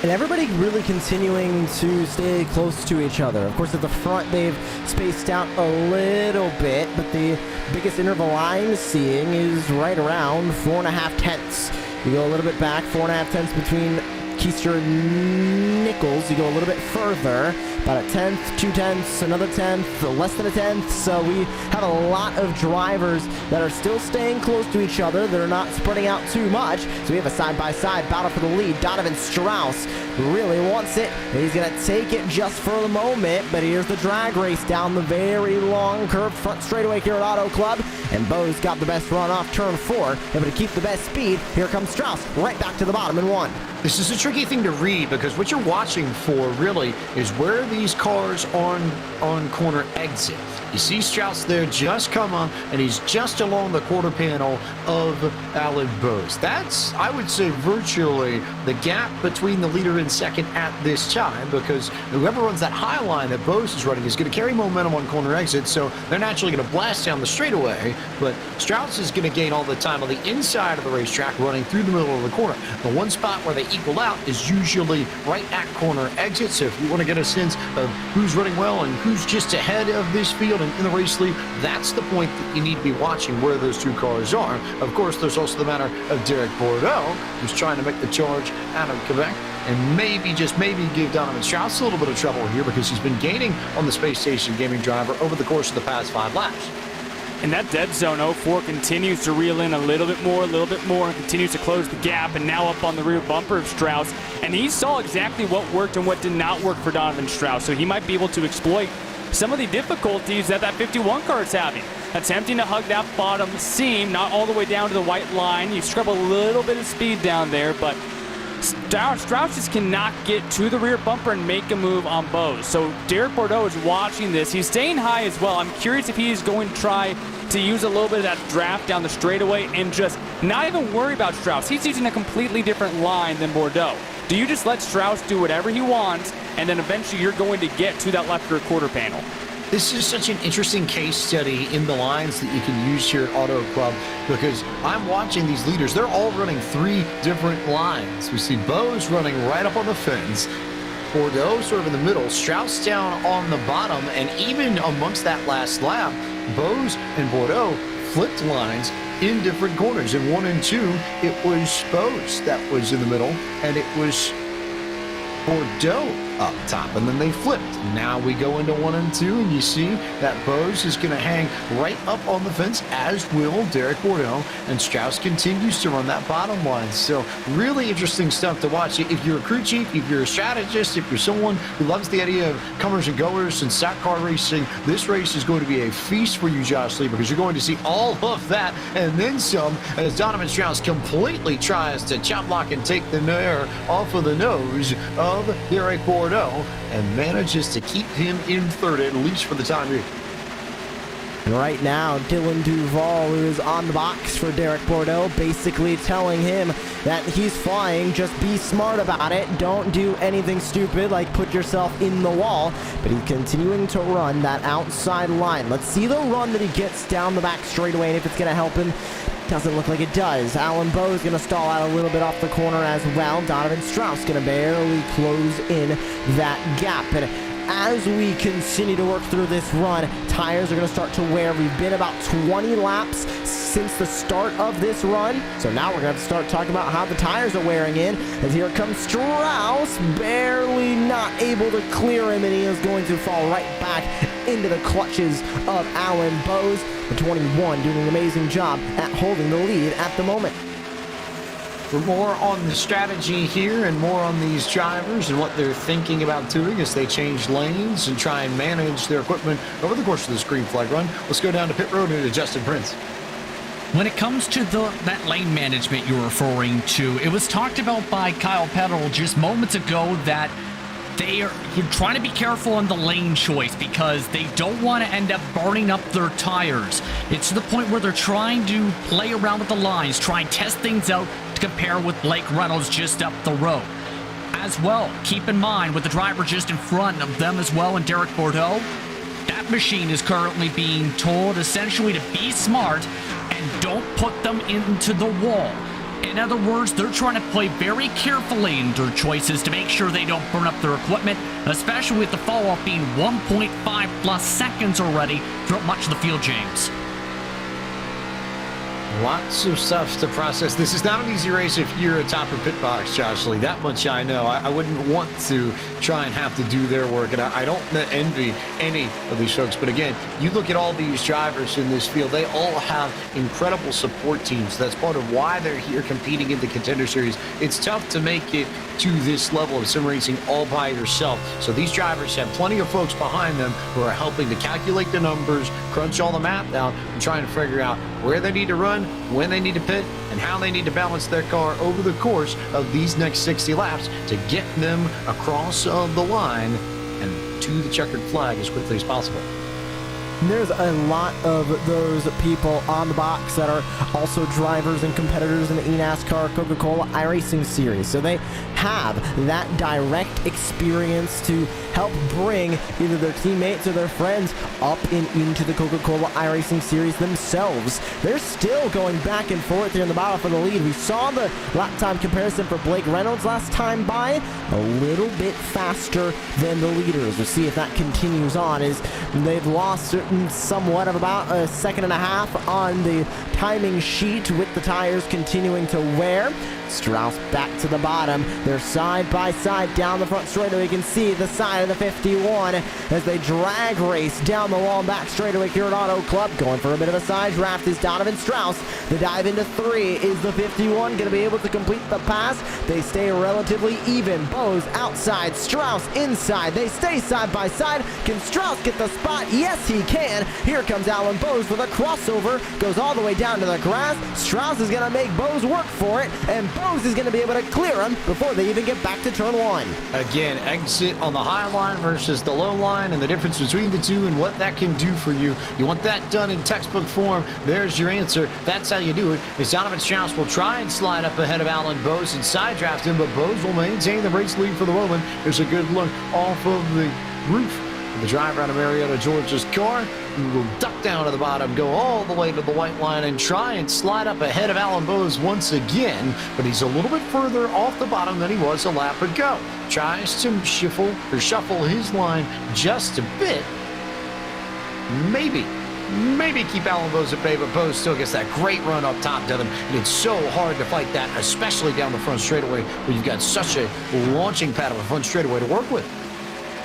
And everybody really continuing to stay close to each other. Of course, at the front, they've spaced out a little bit, but the biggest interval I'm seeing is right around 4.5 tenths. You go a little bit back, 4.5 tenths between Keister and Nichols. You go a little bit further, about a tenth, 2 tenths, another tenth, less than a tenth. So we have a lot of drivers that are still staying close to each other. They're not spreading out too much. So we have a side-by-side battle for the lead. Donovan Strauss really wants it. He's going to take it just for the moment, but here's the drag race down the very long curved front straightaway here at Auto Club. And Bose got the best run off turn 4, able to keep the best speed. Here comes Strauss, right back to the bottom in 1. This is a tricky thing to read because what you're watching for really is where these cars on corner exit. You see Strauss there just come on, and he's just along the quarter panel of Alan Bose. That's, I would say, virtually the gap between the leader and second at this time, because whoever runs that high line that Bose is running is going to carry momentum on corner exit, so they're naturally going to blast down the straightaway, but Strauss is going to gain all the time on the inside of the racetrack running through the middle of the corner. The one spot where they equal out is usually right at corner exit, so if you want to get a sense of who's running well and who's just ahead of this field and in the race lead, that's the point that you need to be watching where those two cars are. Of course, there's also the matter of Derek Bordeaux, who's trying to make the charge out of Quebec and maybe, just maybe, give Donovan Strauss a little bit of trouble here because he's been gaining on the Space Station Gaming driver over the course of the past 5 laps. And that Dead Zone 04 continues to reel in a little bit more, and continues to close the gap, and now up on the rear bumper of Strauss. And he saw exactly what worked and what did not work for Donovan Strauss, so he might be able to exploit some of the difficulties that 51 car is having. Attempting to hug that bottom seam, not all the way down to the white line. You scrub a little bit of speed down there, but Strauss just cannot get to the rear bumper and make a move on Bose. So Derek Bordeaux is watching this. He's staying high as well. I'm curious if he's going to try to use a little bit of that draft down the straightaway and just not even worry about Strauss. He's using a completely different line than Bordeaux. Do you just let Strauss do whatever he wants, and then eventually you're going to get to that left rear quarter panel? This is such an interesting case study in the lines that you can use here at Auto Club because I'm watching these leaders. They're all running 3 different lines. We see Bose running right up on the fence, Bordeaux sort of in the middle, Strauss down on the bottom, and even amongst that last lap, Bose and Bordeaux flipped lines in different corners. In 1 and 2, it was Bose that was in the middle, and it was Bordeaux up top, and then they flipped. Now we go into 1 and 2, and you see that Bose is going to hang right up on the fence, as will Derek Bordeaux, and Strauss continues to run that bottom line. So really interesting stuff to watch. If you're a crew chief, if you're a strategist, if you're someone who loves the idea of comers and goers and stock car racing, this race is going to be a feast for you, Josh Lee, because you're going to see all of that and then some as Donovan Strauss completely tries to chop block and take the air off of the nose of Derek Bordeaux and manages to keep him in third, at least for the time being. And right now, Dylan Duval, who is on the box for Derek Bordeaux, basically telling him that he's flying, just be smart about it, don't do anything stupid like put yourself in the wall, but he's continuing to run that outside line. Let's see the run that he gets down the back straightaway and if it's going to help him Doesn't look like it does. Alan Bowe's going to stall out a little bit off the corner as well. Donovan Strauss going to barely close in that gap. And as we continue to work through this run, tires are going to start to wear. We've been about 20 laps since the start of this run. So now we're going to have to start talking about how the tires are wearing in. As here comes Strauss, barely not able to clear him, and he is going to fall right back into the clutches of Alan Bowes. The 21 doing an amazing job at holding the lead at the moment. For more on the strategy here and more on these drivers and what they're thinking about doing as they change lanes and try and manage their equipment over the course of this green flag run, let's go down to pit road and to Justin Prince. When it comes to that lane management you're referring to, it was talked about by Kyle Peddle just moments ago that you're trying to be careful on the lane choice because they don't want to end up burning up their tires. It's to the point where they're trying to play around with the lines, try and test things out to compare with Blake Reynolds just up the road. As well, keep in mind with the driver just in front of them as well and Derek Bordeaux, that machine is currently being told essentially to be smart and don't put them into the wall. In other words, they're trying to play very carefully in their choices to make sure they don't burn up their equipment, especially with the fall-off being 1.5 plus seconds already throughout much of the field, James. Lots of stuff to process. This is not an easy race if you're atop a pit box, Josh Lee. That much I know. I wouldn't want to try and have to do their work, and I don't envy any of these folks. But again, you look at all these drivers in this field, they all have incredible support teams. That's part of why they're here competing in the Contender Series. It's tough to make it to this level of sim racing all by yourself. So these drivers have plenty of folks behind them who are helping to calculate the numbers, crunch all the math down, and trying to figure out where they need to run, when they need to pit, and how they need to balance their car over the course of these next 60 laps to get them across the line and to the checkered flag as quickly as possible. There's a lot of those people on the box that are also drivers and competitors in the eNASCAR Coca-Cola iRacing series. So they have that direct experience to help bring either their teammates or their friends up and into the Coca-Cola iRacing series themselves. They're still going back and forth here in the battle for the lead. We saw the lap time comparison for Blake Reynolds last time by, a little bit faster than the leaders. We'll see if that continues on as they've lost somewhat of about a second and a half on the timing sheet with the tires continuing to wear. Strauss back to the bottom. They're side by side down the front straightaway. You can see the side of the 51 as they drag race down the long back straightaway here at Auto Club. Going for a bit of a side draft is Donovan Strauss. The dive into 3 is the 51 going to be able to complete the pass. They stay relatively even. Bowes outside, Strauss inside. They stay side by side. Can Strauss get the spot? Yes, he can. Here comes Alan Bowes with a crossover. Goes all the way down to the grass. Strauss is going to make Bowes work for it, and Bowes is going to be able to clear him before they even get back to turn 1. Again, exit on the high line versus the low line and the difference between the two and what that can do for you. You want that done in textbook form. There's your answer. That's how you do it. As Donovan Strauss will try and slide up ahead of Alan Bowes and side draft him, but Bowes will maintain the race lead for the moment. There's a good look off of the roof. The driver out of Marietta, Georgia's car will duck down to the bottom, go all the way to the white line, and try and slide up ahead of Alan Bowes once again, but he's a little bit further off the bottom than he was a lap ago. Tries to shuffle his line just a bit. Maybe keep Alan Bowes at bay, but Bowes still gets that great run up top to them, and it's so hard to fight that, especially down the front straightaway where you've got such a launching pad of a front straightaway to work with.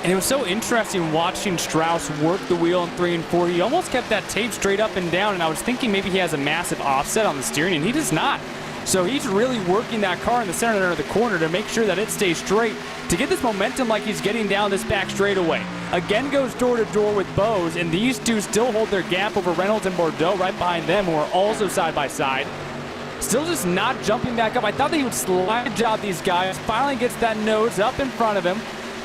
And it was so interesting watching Strauss work the wheel in 3 and 4. He almost kept that tape straight up and down, and I was thinking maybe he has a massive offset on the steering, and he does not. So he's really working that car in the center of the corner to make sure that it stays straight to get this momentum like he's getting down this back straightaway. Again goes door to door with Bowes, and these two still hold their gap over Reynolds and Bordeaux right behind them, who are also side by side. Still just not jumping back up. I thought that he would slide job these guys. Finally gets that nose up in front of him.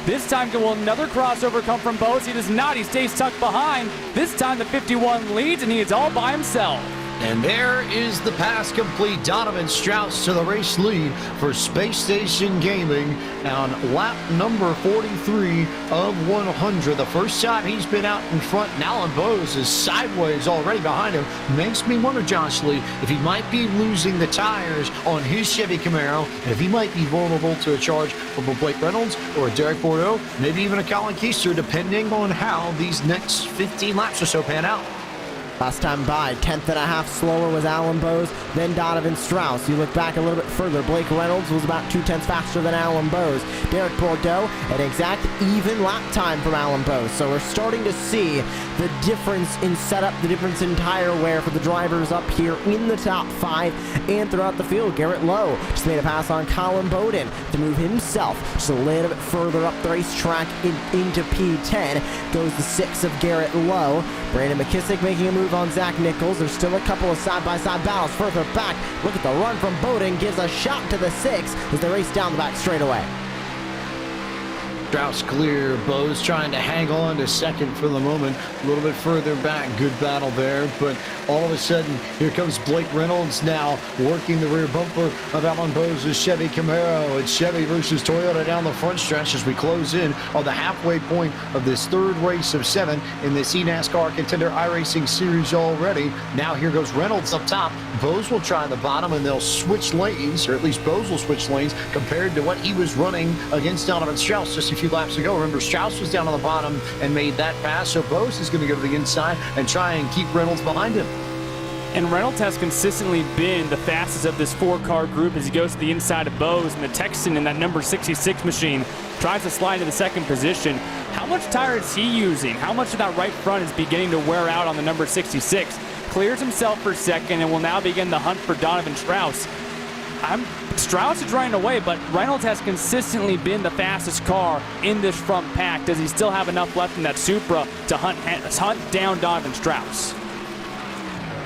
This time, will another crossover come from Bowes? He does not. He stays tucked behind. This time, the 51 leads, and he is all by himself. And there is the pass complete. Donovan Strauss to the race lead for Space Station Gaming on lap number 43 of 100. The first time he's been out in front, and Alan Bowes is sideways already behind him. Makes me wonder, Josh Lee, if he might be losing the tires on his Chevy Camaro, and if he might be vulnerable to a charge from a Blake Reynolds or a Derek Bordeaux, maybe even a Colin Keister, depending on how these next 15 laps or so pan out. Last time by, 10th.5 slower was Alan Bowes, then Donovan Strauss. You look back a little bit further, Blake Reynolds was about 2/10 faster than Alan Bowes. Derek Bordeaux, an exact even lap time from Alan Bowes. So we're starting to see the difference in setup, the difference in tire wear for the drivers up here in the top 5 and throughout the field. Garrett Lowe just made a pass on Colin Bowden to move himself just a little bit further up the racetrack into P10. Goes the 6 of Garrett Lowe. Brandon McKissick making a move on Zach Nichols. There's still a couple of side-by-side battles further back. Look at the run from Bowden. Gives a shot to the 6 as they race down the back straightaway. Strauss clear. Bowes trying to hang on to second for the moment. A little bit further back. Good battle there. But all of a sudden, here comes Blake Reynolds now working the rear bumper of Alan Bowes' Chevy Camaro. It's Chevy versus Toyota down the front stretch as we close in on the halfway point of this third race of 7 in this eNASCAR Contender iRacing series already. Now here goes Reynolds up top. Bowes will try the bottom and they'll switch lanes, or at least Bowes will switch lanes compared to what he was running against Donovan Strauss just a few laps ago. Remember, Strauss was down on the bottom and made that pass, so Bowes is going to go to the inside and try and keep Reynolds behind him. And Reynolds has consistently been the fastest of this 4-car group as he goes to the inside of Bowes, and the Texan in that number 66 machine tries to slide to the second position. How much tire is he using? How much of that right front is beginning to wear out on the number 66? Clears himself for second and will now begin the hunt for Donovan Strauss. Strauss is running away, but Reynolds has consistently been the fastest car in this front pack. Does he still have enough left in that Supra to hunt down Donovan Strauss?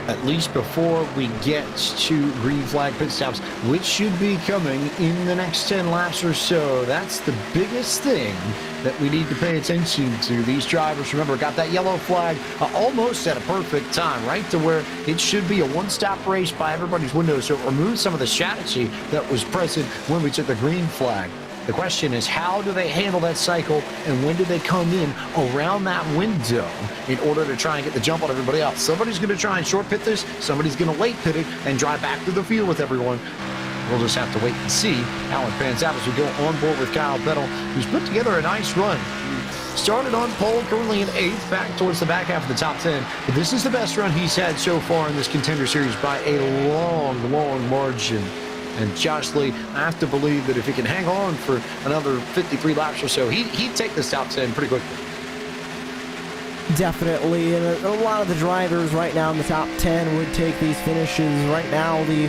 At least before we get to green flag pit stops, which should be coming in the next 10 laps or so. That's the biggest thing that we need to pay attention to. These drivers, remember, got that yellow flag almost at a perfect time, right to where it should be a one-stop race by everybody's window. So it removed some of the strategy that was present when we took the green flag. The question is, how do they handle that cycle, and when do they come in around that window in order to try and get the jump on everybody else? Somebody's going to try and short pit this, somebody's going to late pit it and drive back through the field with everyone. We'll just have to wait and see how it pans out as we go on board with Kyle Bettel, who's put together a nice run. Started on pole, currently in 8th, back towards the back half of the top 10. But this is the best run he's had so far in this Contender Series by a long, long margin. And Josh Lee, I have to believe that if he can hang on for another 53 laps or so, he'd take this top 10 pretty quickly. Definitely, and a lot of the drivers right now in the top 10 would take these finishes. Right now, the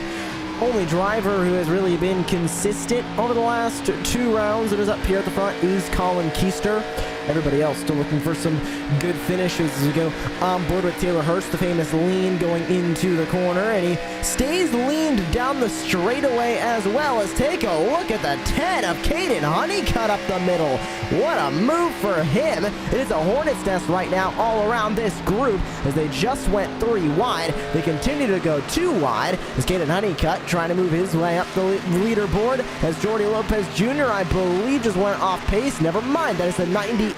only driver who has really been consistent over the last 2 rounds that is up here at the front is Colin Keister. Everybody else still looking for some good finishes as we go on board with Taylor Hurst, the famous lean going into the corner, and he stays leaned down the straightaway as well. As take a look at the 10 of Caden Honeycutt up the middle. What a move for him. It is a hornet's nest right now all around this group as they just went 3 wide. They continue to go 2 wide as Caden Honeycutt trying to move his way up the leaderboard as Jordy Lopez Jr., I believe, just went off pace. Never mind, that is the 98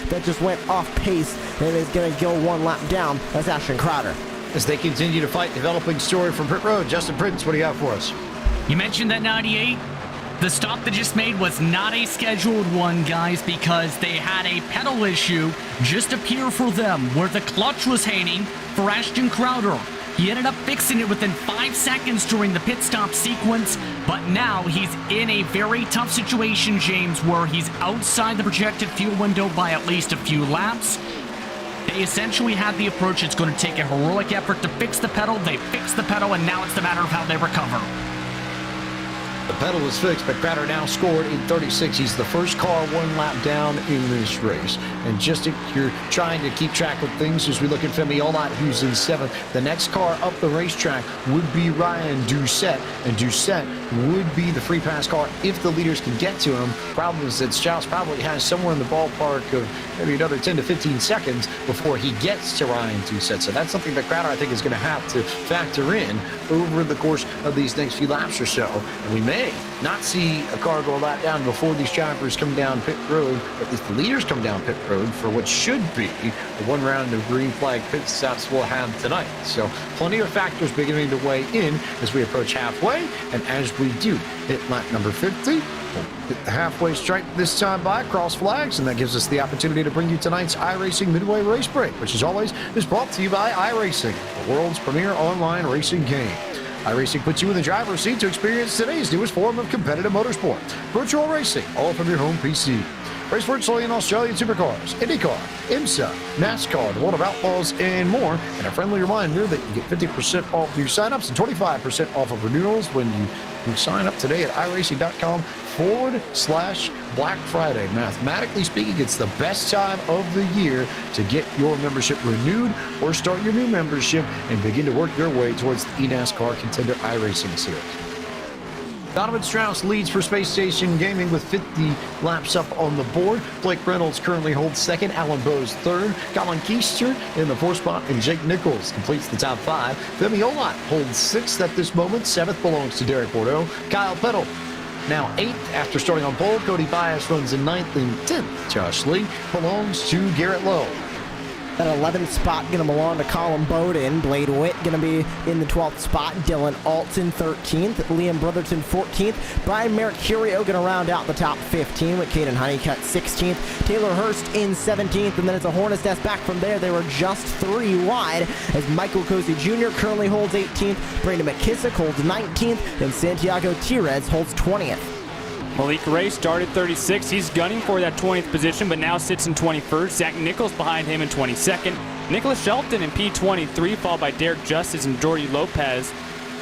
that just went off pace and is going to go 1 lap down. That's Ashton Crowder. As they continue to fight, developing story from pit road. Justin Prince, what do you got for us? You mentioned that 98. The stop they just made was not a scheduled one, guys, because they had a pedal issue just appear for them where the clutch was hanging for Ashton Crowder. He ended up fixing it within 5 seconds during the pit stop sequence, but now he's in a very tough situation, James, where he's outside the projected fuel window by at least a few laps. They essentially had the approach, it's going to take a heroic effort to fix the pedal. They fixed the pedal, and now it's the matter of how they recover. The pedal is fixed, but Crowder now scored in 36. He's the first car one lap down in this race. And just if you're trying to keep track of things as we look at Femi Olat, who's in 7th, the next car up the racetrack would be Ryan Doucette, and Doucette would be the free pass car if the leaders can get to him. Problem is that Strauss probably has somewhere in the ballpark of maybe another 10 to 15 seconds before he gets to Ryan Doucette. So that's something that Crowder, I think, is going to have to factor in over the course of these next few laps or so. And we may not see a car go a lap down before these drivers come down pit road, or at least the leaders come down pit road for what should be the one round of green flag pit stops we'll have tonight. So plenty of factors beginning to weigh in as we approach halfway, and as we do hit lap number 50, we'll hit the halfway stripe this time by cross flags, and that gives us the opportunity to bring you tonight's iRacing Midway Race Break, which as always is brought to you by iRacing, the world's premier online racing game. iRacing puts you in the driver's seat to experience today's newest form of competitive motorsport, virtual racing, all from your home PC. Race virtually in Australian supercars, IndyCar, IMSA, NASCAR, the World of Outlaws, and more. And a friendly reminder that you get 50% off new signups and 25% off of renewals when you sign up today at iRacing.com/Black Friday. Mathematically speaking, it's the best time of the year to get your membership renewed or start your new membership and begin to work your way towards the eNASCAR Contender iRacing series. Donovan Strauss leads for Space Station Gaming with 50 laps up on the board. Blake Reynolds currently holds 2nd, Alan Bowes 3rd, Colin Keister in the 4th spot, and Jake Nichols completes the top 5. Femi Olat holds 6th at this moment. 7th belongs to Derek Bordeaux. Kyle Peddle now 8th after starting on pole. Cody Bias runs in 9th, and 10th. Josh Lee belongs to Garrett Lowe. That 11th spot going to belong to Colin Bowden. Blade Witt going to be in the 12th spot. Dylan Alton 13th. Liam Brotherton 14th. Brian Mercurio going to round out the top 15 with Caden Honeycutt 16th. Taylor Hurst in 17th. And then it's a hornet's nest back from there. They were just 3 wide as Michael Cozy Jr. currently holds 18th. Brandon McKissick holds 19th. And Santiago Tirez holds 20th. Malik Ray started 36. He's gunning for that 20th position, but now sits in 21st. Zach Nichols behind him in 22nd. Nicholas Shelton in P23, followed by Derek Justice and Jordy Lopez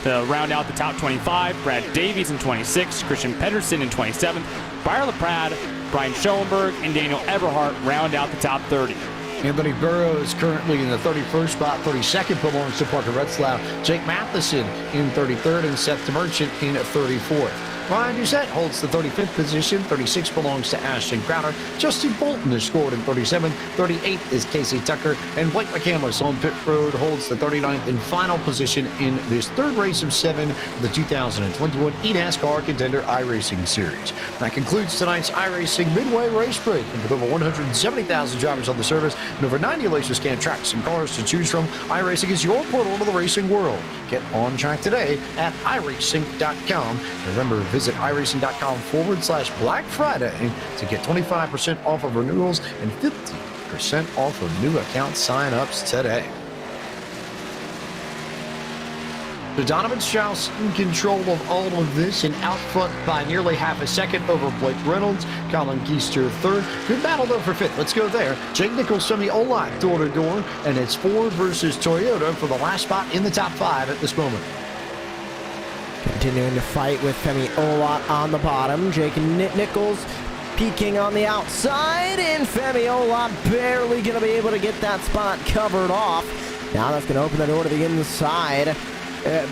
to round out the top 25. Brad Davies in 26th. Christian Pedersen in 27th. Byron LaPrade, Brian Schoenberg, and Daniel Everhart round out the top 30. Anthony Burrows currently in the 31st spot. 32nd belongs to Parker Retzlaff. Jake Matheson in 33rd, and Seth DeMerchant in 34th. Ryan Doucette holds the 35th position. 36 belongs to Ashton Crowder. Justin Bolton is scored in 37th. 38th is Casey Tucker. And Blake McCandless on pit road holds the 39th and final position in this 3rd race of 7, the 2021 eNASCAR Contender iRacing Series. That concludes tonight's iRacing Midway Race Break. And with over 170,000 drivers on the service and over 90 laser-scan tracks and cars to choose from, iRacing is your portal to the racing world. Get on track today at iRacing.com. Remember, visit iRacing.com/Black Friday to get 25% off of renewals and 50% off of new account sign-ups today. So Donovan Strauss in control of all of this and out front by nearly half a second over Blake Reynolds. Colin Keister 3rd. Good battle though for 5th. Let's go there. Jake Nichols, Femi Olat door to door, and it's Ford versus Toyota for the last spot in the top 5 at this moment. Continuing to fight with Femi Olat on the bottom. Jake Nichols peeking on the outside, and Femi Olat barely going to be able to get that spot covered off. Now that's going to open the door to the inside.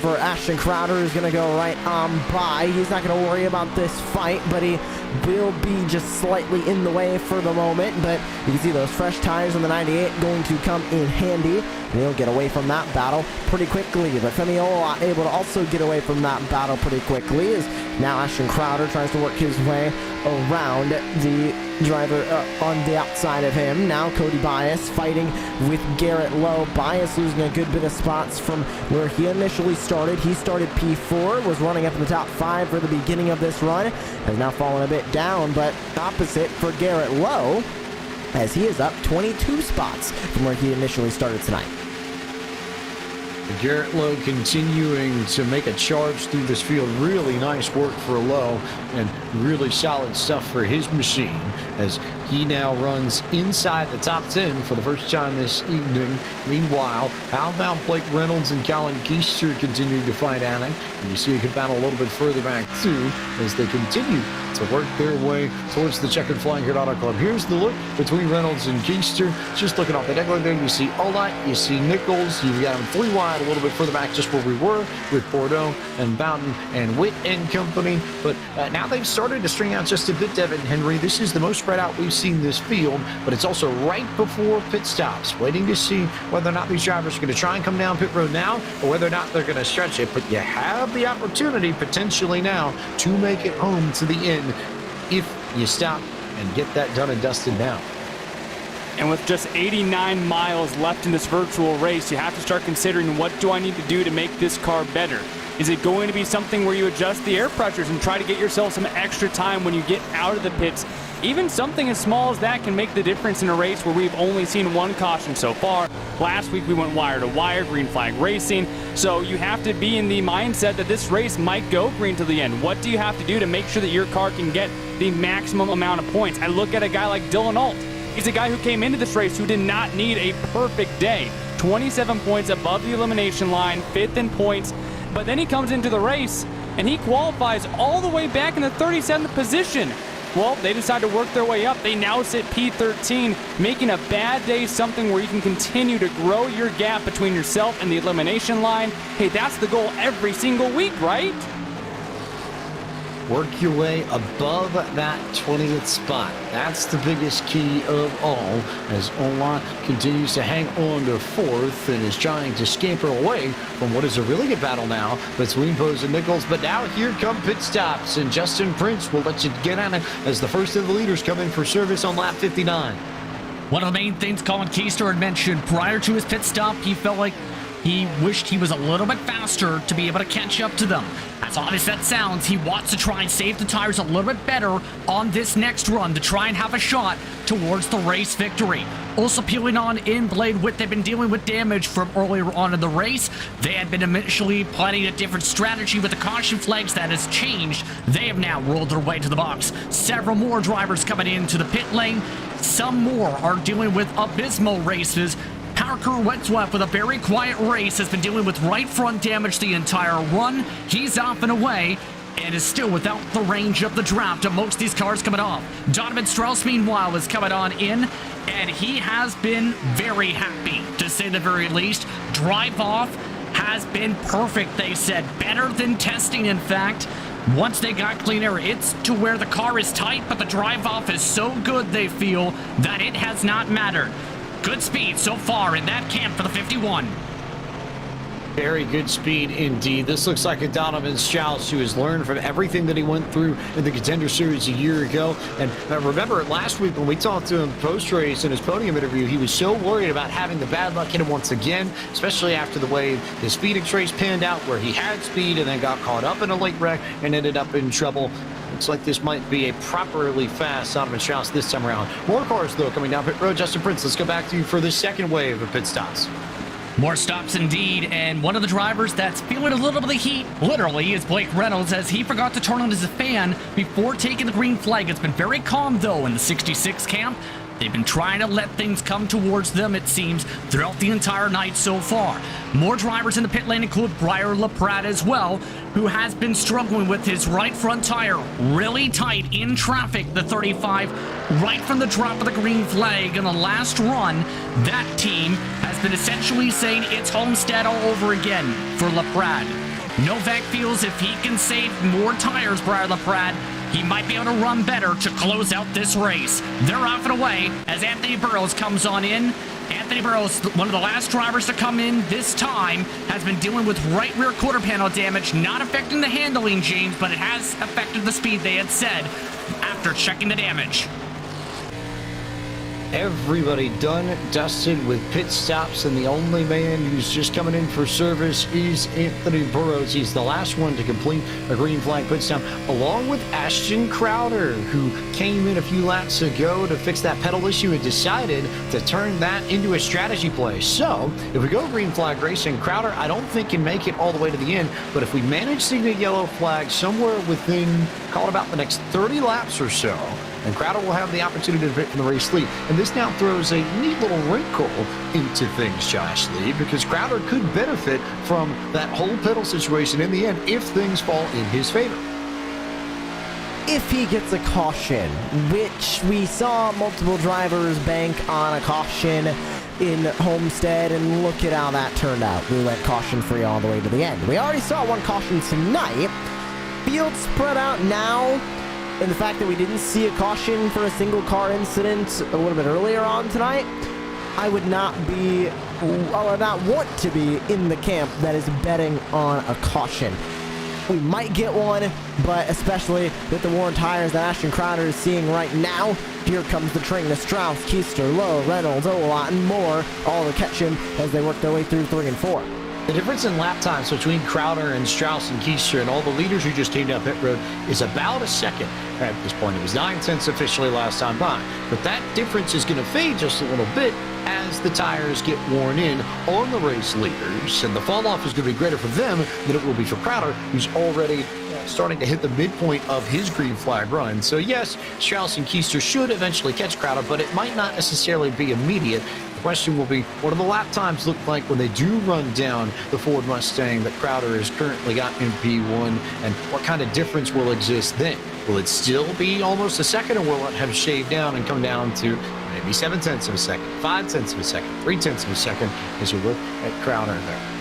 For Ashton Crowder, who's going to go right on by. He's not going to worry about this fight, but he will be just slightly in the way for the moment. But you can see those fresh tires on the 98 going to come in handy. And he'll get away from that battle pretty quickly. But Femi Olat able to also get away from that battle pretty quickly as now Ashton Crowder tries to work his way around the driver on the outside of him. Now Cody Bias fighting with Garrett Lowe. Bias losing a good bit of spots from where he initially started. He started P4, was running up in the top 5 for the beginning of this run. Has now fallen a bit down, but opposite for Garrett Lowe as he is up 22 spots from where he initially started tonight. Garrett Lowe continuing to make a charge through this field. Really nice work for Lowe and really solid stuff for his machine as he now runs inside the top 10 for the first time this evening. Meanwhile, outbound Blake Reynolds and Colin Keister continue to fight at it. And you see a good battle a little bit further back too as they continue to work their way towards the checkered flag here at Auto Club. Here's the look between Reynolds and Keister. Just looking off the deck there, you see Olat, you see Nichols. You've got them 3 wide a little bit further back, just where we were with Bordeaux and Bowden and Witt and company. But now they've started to string out just a bit, Devin Henry. This is the most spread out we've seen this field, but it's also right before pit stops, waiting to see whether or not these drivers are going to try and come down pit road now or whether or not they're going to stretch it. But you have the opportunity potentially now to make it home to the end if you stop and get that done and dusted now. And with just 89 miles left in this virtual race, you have to start considering, what do I need to do to make this car better? Is it going to be something where you adjust the air pressures and try to get yourself some extra time when you get out of the pits? Even something as small as that can make the difference in a race where we've only seen 1 caution so far. Last week we went wire to wire, green flag racing. So you have to be in the mindset that this race might go green to the end. What do you have to do to make sure that your car can get the maximum amount of points? I look at a guy like Dylan Alt. He's a guy who came into this race who did not need a perfect day. 27 points above the elimination line, 5th in points. But then he comes into the race and he qualifies all the way back in the 37th position. Well, they decide to work their way up. They now sit P13, making a bad day something where you can continue to grow your gap between yourself and the elimination line. Hey, that's the goal every single week, right? Work your way above that 20th spot. That's the biggest key of all as Olat continues to hang on to 4th and is trying to scamper away from what is a really good battle now between Bose and Nichols. But now here come pit stops, and Justin Prince will let you get on it as the first of the leaders come in for service on lap 59. One of the main things Colin Keister had mentioned prior to his pit stop, he felt like he wished he was a little bit faster to be able to catch up to them. As odd as that sounds, he wants to try and save the tires a little bit better on this next run to try and have a shot towards the race victory. Also peeling on in Blade Witt, they've been dealing with damage from earlier on in the race. They had been initially planning a different strategy with the caution flags. That has changed. They have now rolled their way to the box. Several more drivers coming into the pit lane. Some more are dealing with abysmal races. Parker Wetsweff with a very quiet race has been dealing with right front damage the entire run. He's off and away and is still without the range of the draft of most of these cars coming off. Donovan Strauss, meanwhile, is coming on in, and he has been very happy, to say the very least. Drive off has been perfect, they said. Better than testing, in fact. Once they got clean air, it's to where the car is tight, but the drive off is so good, they feel, that it has not mattered. Good speed so far in that camp for the 51. Very good speed indeed. This looks like a Donovan Strauss who has learned from everything that he went through in the Contender Series a year ago. And remember last week when we talked to him post-race in his podium interview, he was so worried about having the bad luck hit him once again, especially after the way his Phoenix race panned out, where he had speed and then got caught up in a late wreck and ended up in trouble. Looks like this might be a properly fast Donovan Strauss this time around. More cars, though, coming down pit road. Justin Prince, let's go back to you for the second wave of pit stops. More stops indeed, and one of the drivers that's feeling a little bit of the heat, literally, is Blake Reynolds, as he forgot to turn on his fan before taking the green flag. It's been very calm, though, in the 66 camp. They've been trying to let things come towards them, it seems, throughout the entire night so far. More drivers in the pit lane include Briar LaPrat as well, who has been struggling with his right front tire really tight in traffic, the 35, right from the drop of the green flag in the last run. That team has been essentially saying it's Homestead all over again for LaPrat. Novak feels if he can save more tires, Briar LaPrat, he might be able to run better to close out this race. They're off and away as Anthony Burrows comes on in. Anthony Burrows, one of the last drivers to come in this time, has been dealing with right rear quarter panel damage, not affecting the handling, James, but it has affected the speed, they had said, after checking the damage. everybody done, dusted with pit stops, and the only man who's just coming in for service is Anthony Burrows. He's the last one to complete a green flag pit stop, along with Ashton Crowder, who came in a few laps ago to fix that pedal issue and decided to turn that into a strategy play. So if we go green flag racing, Crowder I don't think can make it all the way to the end, but if we manage to get a yellow flag somewhere within, call it about the next 30 laps or so, and Crowder will have the opportunity to pit from the race lead. And this now throws a neat little wrinkle into things, Josh Lee, because Crowder could benefit from that whole pedal situation in the end if things fall in his favor. If he gets a caution, which we saw multiple drivers bank on a caution in Homestead, and look at how that turned out. We went caution free all the way to the end. We already saw one caution tonight. Field spread out now. And the fact that we didn't see a caution for a single car incident a little bit earlier on tonight, I would not want to be in the camp that is betting on a caution. We might get one, but especially with the worn tires that Ashton Crowder is seeing right now, here comes the train of Strauss, Keister, Lowe, Reynolds, Olot, and more, all to catch him as they work their way through 3 and 4. The difference in lap times between Crowder and Strauss and Keister and all the leaders who just came down pit road is about a second. At this point, it was 9 tenths officially last time by. But that difference is going to fade just a little bit as the tires get worn in on the race leaders. And the fall off is going to be greater for them than it will be for Crowder, who's already starting to hit the midpoint of his green flag run. So yes, Strauss and Keister should eventually catch Crowder, but it might not necessarily be immediate. The question will be, what do the lap times look like when they do run down the Ford Mustang that Crowder has currently got in P1, and what kind of difference will exist then? Will it still be almost a second, or will it have shaved down and come down to maybe 7 tenths of a second, 5 tenths of a second, 3 tenths of a second as you look at Crowder there?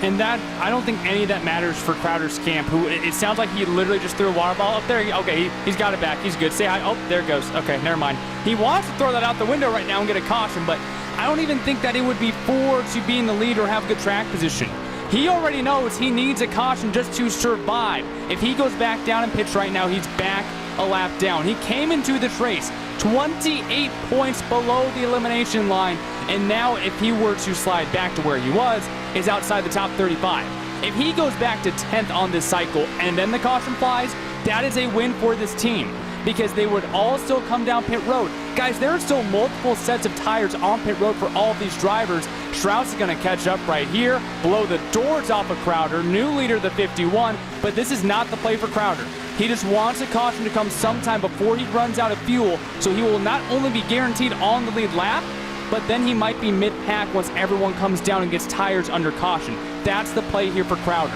And that, I don't think any of that matters for Crowder's camp, who it sounds like he literally just threw a water ball up there. Okay, he's got it back. He's good. Say hi. Oh, there it goes. Okay, never mind. He wants to throw that out the window right now and get a caution, but I don't even think that it would be Ford to be in the lead or have good track position. He already knows he needs a caution just to survive. If he goes back down and pits right now, he's back a lap down. He came into this race 28 points below the elimination line, and now if he were to slide back to where he was, is outside the top 35. If he goes back to 10th on this cycle and then the caution flies, that is a win for this team, because they would all still come down pit road. Guys, there are still multiple sets of tires on pit road for all of these drivers. Strauss is going to catch up right here, blow the doors off of Crowder, new leader the 51, but this is not the play for Crowder. He just wants a caution to come sometime before he runs out of fuel, so he will not only be guaranteed on the lead lap, but then he might be mid-pack once everyone comes down and gets tires under caution. That's the play here for Crowder.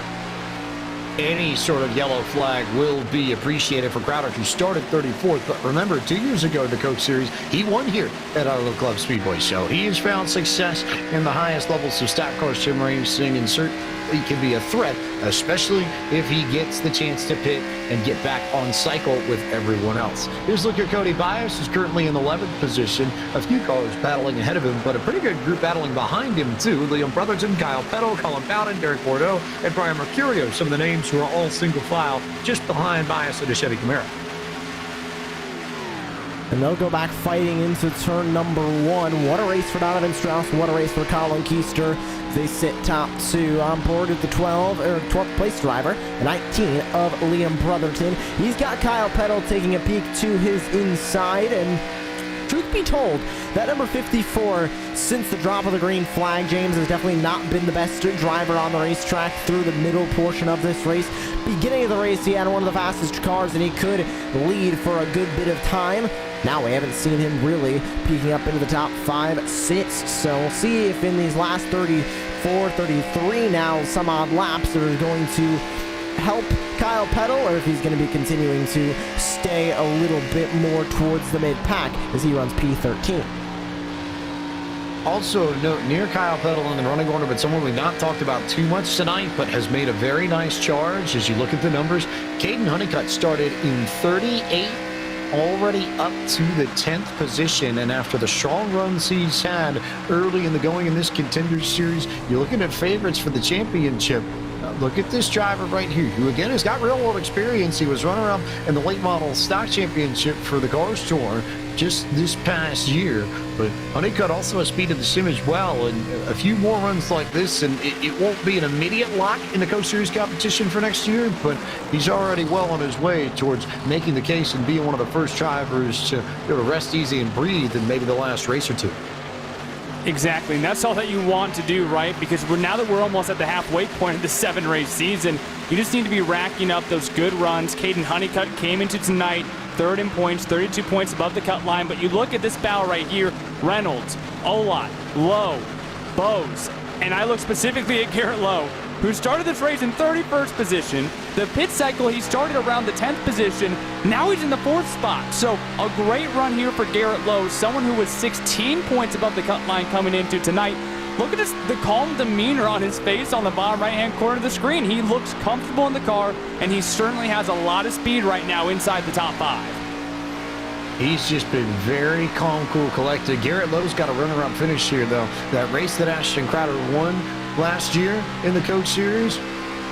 Any sort of yellow flag will be appreciated for Crowder, who started 34th. But remember, 2 years ago in the Coke Series, he won here at our little club Speedway. So he has found success in the highest levels of stock car sim racing, and certainly can be a threat, especially if he gets the chance to pit and get back on cycle with everyone else. Here's a look at Cody Bias, who's currently in 11th position. A few cars battling ahead of him, but a pretty good group battling behind him too. Liam Brotherton, Kyle Petto, Colin Bowden, Derek Bordeaux, and Brian Mercurio, some of the names who are all single file just behind Bias in the Chevy Camaro. And they'll go back fighting into turn number 1. What a race for Donovan Strauss. What a race for Colin Keister. They sit top 2 on board with the 12th place driver, 19 of Liam Brotherton. He's got Kyle Petto taking a peek to his inside, and truth be told, that number 54, since the drop of the green flag, James, has definitely not been the best driver on the racetrack through the middle portion of this race. Beginning of the race, he had one of the fastest cars, and he could lead for a good bit of time. Now we haven't seen him really peeking up into the top 5 since, so we'll see if in these last 34, 33 now, some odd laps that are going to help Kyle Petto, or if he's going to be continuing to stay a little bit more towards the mid-pack as he runs P13. Also note, near Kyle Petto in the running order, but someone we've not talked about too much tonight, but has made a very nice charge as you look at the numbers. Caden Honeycutt started in 38, already up to the 10th position, and after the strong runs he's had early in the going in this Contender Series, you're looking at favorites for the championship. look at this driver right here, who again has got real world experience. He was runner-up in the late model stock championship for the Cars Tour just this past year. But Honeycutt also has speed in the sim as well, and a few more runs like this, and it won't be an immediate lock in the Coach Series competition for next year, but he's already well on his way towards making the case and being one of the first drivers to be able to rest easy and breathe in maybe the last race or two. Exactly, and that's all that you want to do, right? Because now that we're almost at the halfway point of the 7-race season, you just need to be racking up those good runs. Caden Honeycutt came into tonight third in points, 32 points above the cut line. But you look at this battle right here: Reynolds, Olot, Lowe, Bose, and I look specifically at Garrett Lowe, who started this race in 31st position. The pit cycle, he started around the 10th position. Now he's in the 4th spot. So a great run here for Garrett Lowe, someone who was 16 points above the cut line coming into tonight. Look at the calm demeanor on his face on the bottom right-hand corner of the screen. He looks comfortable in the car, and he certainly has a lot of speed right now inside the top 5. He's just been very calm, cool, collected. Garrett Lowe's got a runner-up finish here, though. That race that Ashton Crowder won last year in the Coach Series,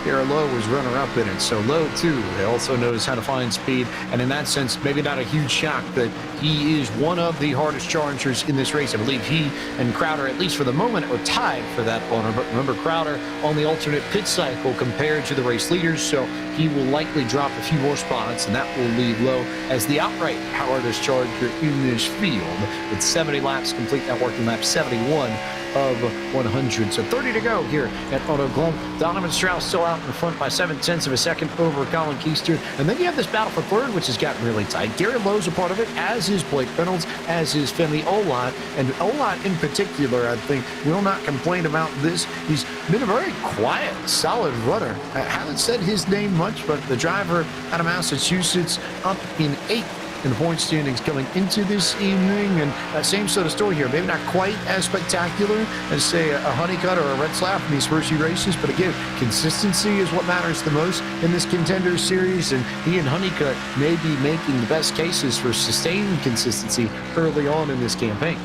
Garrett Lowe was runner-up in it. So Lowe, too, also knows how to find speed. And in that sense, maybe not a huge shock that he is one of the hardest chargers in this race. I believe he and Crowder, at least for the moment, are tied for that honor. But remember, Crowder on the alternate pit cycle compared to the race leaders, so he will likely drop a few more spots, and that will leave Lowe as the outright hardest charger in this field. With 70 laps complete, that working lap 71 of 100. So 30 to go here at Auto Club. Donovan Strauss still out in front by 7/10 of a second over Colin Keister. And then you have this battle for third, which has gotten really tight. Garrett Lowe's a part of it, as is Blake Reynolds, as is Femi Olot. And Olot in particular, I think, will not complain about this. He's been a very quiet, solid runner. I haven't said his name much, but the driver out of Massachusetts up in 8th in the point standings coming into this evening. And same sort of story here. Maybe not quite as spectacular as, say, a Honeycutt or a Red Slap in these first few races, but again, consistency is what matters the most in this Contender Series, and he and Honeycutt may be making the best cases for sustained consistency early on in this campaign.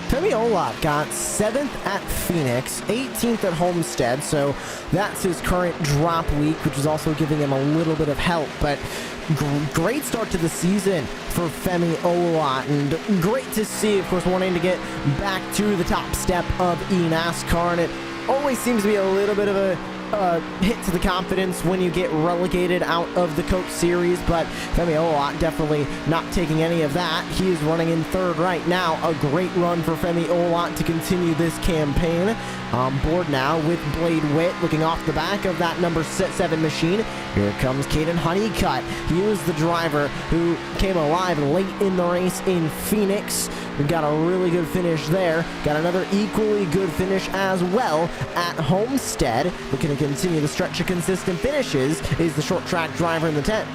Femi Olot got 7th at Phoenix, 18th at Homestead, so that's his current drop week, which is also giving him a little bit of help. But great start to the season for Femi Olot, and great to see, of course, wanting to get back to the top step of eNASCAR, and it always seems to be a little bit of a hit to the confidence when you get relegated out of the Coach Series, but Femi Olot definitely not taking any of that. He is running in third right now. A great run for Femi Olot to continue this campaign. On board now with Blade Witt looking off the back of that number 7 machine. Here comes Caden Honeycutt. He was the driver who came alive late in the race in Phoenix. We got a really good finish there. Got another equally good finish as well at Homestead. Looking to continue the stretch of consistent finishes is the short track driver in the 10.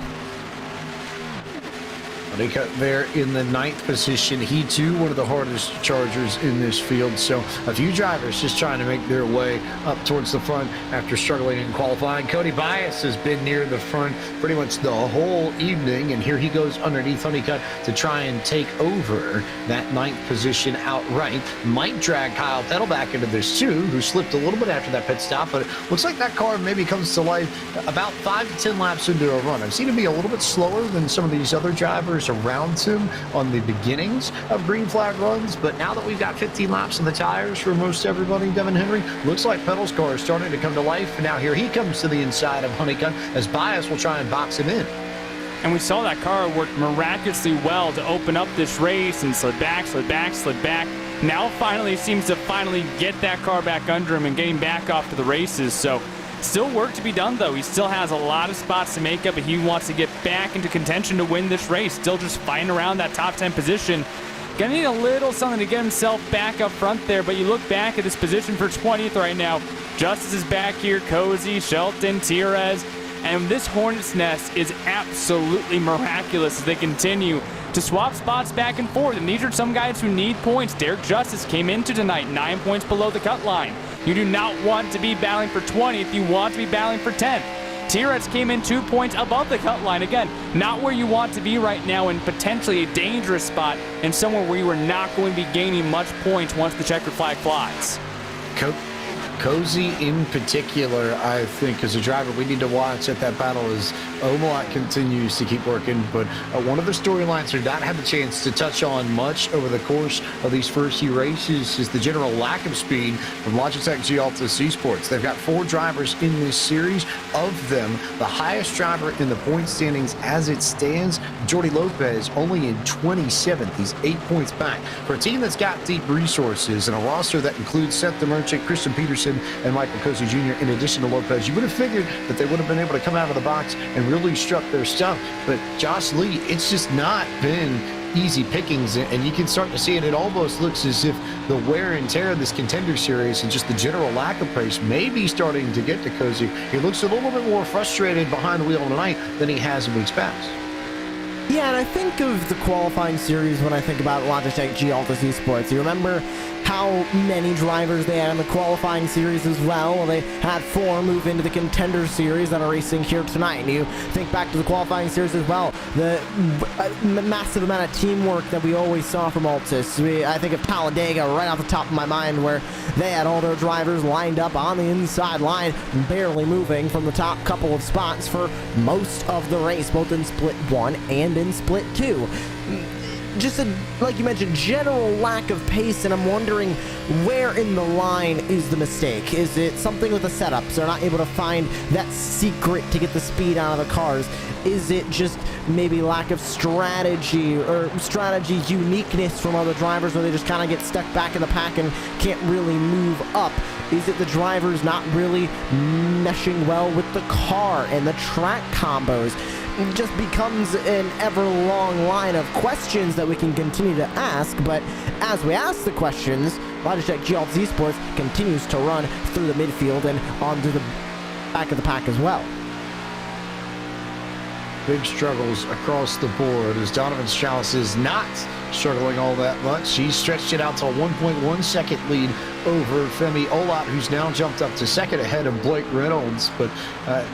Honeycutt there in the 9th position. He too one of the hardest chargers in this field. So a few drivers just trying to make their way up towards the front after struggling in qualifying. Cody Bias has been near the front pretty much the whole evening, and here he goes underneath Honeycutt to try and take over that 9th position outright. Might drag Kyle Tettle back into this too, who slipped a little bit after that pit stop, but it looks like that car maybe comes to life about 5 to 10 laps into a run. I've seen him be a little bit slower than some of these other drivers around him on the beginnings of green flag runs, but now that we've got 15 laps on the tires for most everybody, Devin Henry, looks like Petal's car is starting to come to life. Now here he comes to the inside of Honeycutt as Bias will try and box him in. And we saw that car work miraculously well to open up this race and slid back, slid back, slid back. Now finally seems to get that car back under him and getting back off to the races. So still work to be done, though. He still has a lot of spots to make up, and he wants to get back into contention to win this race. Still just fighting around that top 10 position. Gonna need a little something to get himself back up front there, but you look back at this position for 20th right now. Justice is back here, Cozy, Shelton, Tierez, and this Hornet's Nest is absolutely miraculous as they continue to swap spots back and forth. And these are some guys who need points. Derek Justice came into tonight 9 points below the cut line. You do not want to be battling for 20th. You want to be battling for 10th. Tierez came in 2 points above the cut line. Again, not where you want to be right now, and potentially a dangerous spot and somewhere where you are not going to be gaining much points once the checkered flag flies. Cozy in particular, I think, as a driver, we need to watch at that battle as Omelot continues to keep working. But one of the storylines we've not had the chance to touch on much over the course of these first few races is the general lack of speed from Logitech G Altus Esports. They've got 4 drivers in this series. Of them, the highest driver in the point standings as it stands, Jordi Lopez, only in 27th. He's 8 points back. For a team that's got deep resources and a roster that includes Seth the Merchant, Christian Peterson, and Michael Cozy Jr. in addition to Lopez, you would have figured that they would have been able to come out of the box and really strut their stuff. But Josh Lee, it's just not been easy pickings, and you can start to see it. It almost looks as if the wear and tear of this Contender series and just the general lack of pace may be starting to get to Cozy. He looks a little bit more frustrated behind the wheel tonight than he has in weeks past. Yeah, and I think of the qualifying series when I think about Logitech G Altus Esports. You remember how many drivers they had in the qualifying series as well? Well, they had 4 move into the Contender series that are racing here tonight. And you think back to the qualifying series as well, the massive amount of teamwork that we always saw from Altus. I think of Talladega right off the top of my mind, where they had all their drivers lined up on the inside line, barely moving from the top couple of spots for most of the race, both in Split 1 and in Split 2. Just like you mentioned, general lack of pace, and I'm wondering where in the line is the mistake. Is it something with the setups? They're not able to find that secret to get the speed out of the cars. Is it just maybe lack of strategy or strategy uniqueness from other drivers, where they just kind of get stuck back in the pack and can't really move up? Is it the drivers not really meshing well with the car and the track combos? It just becomes an ever-long line of questions that we can continue to ask, but as we ask the questions, Logitech G Altus Esports continues to run through the midfield and onto the back of the pack as well. Big struggles across the board as Donovan Strauss is not struggling all that much. He's stretched it out to a 1.1 second lead over Femi Olot, who's now jumped up to second ahead of Blake Reynolds. But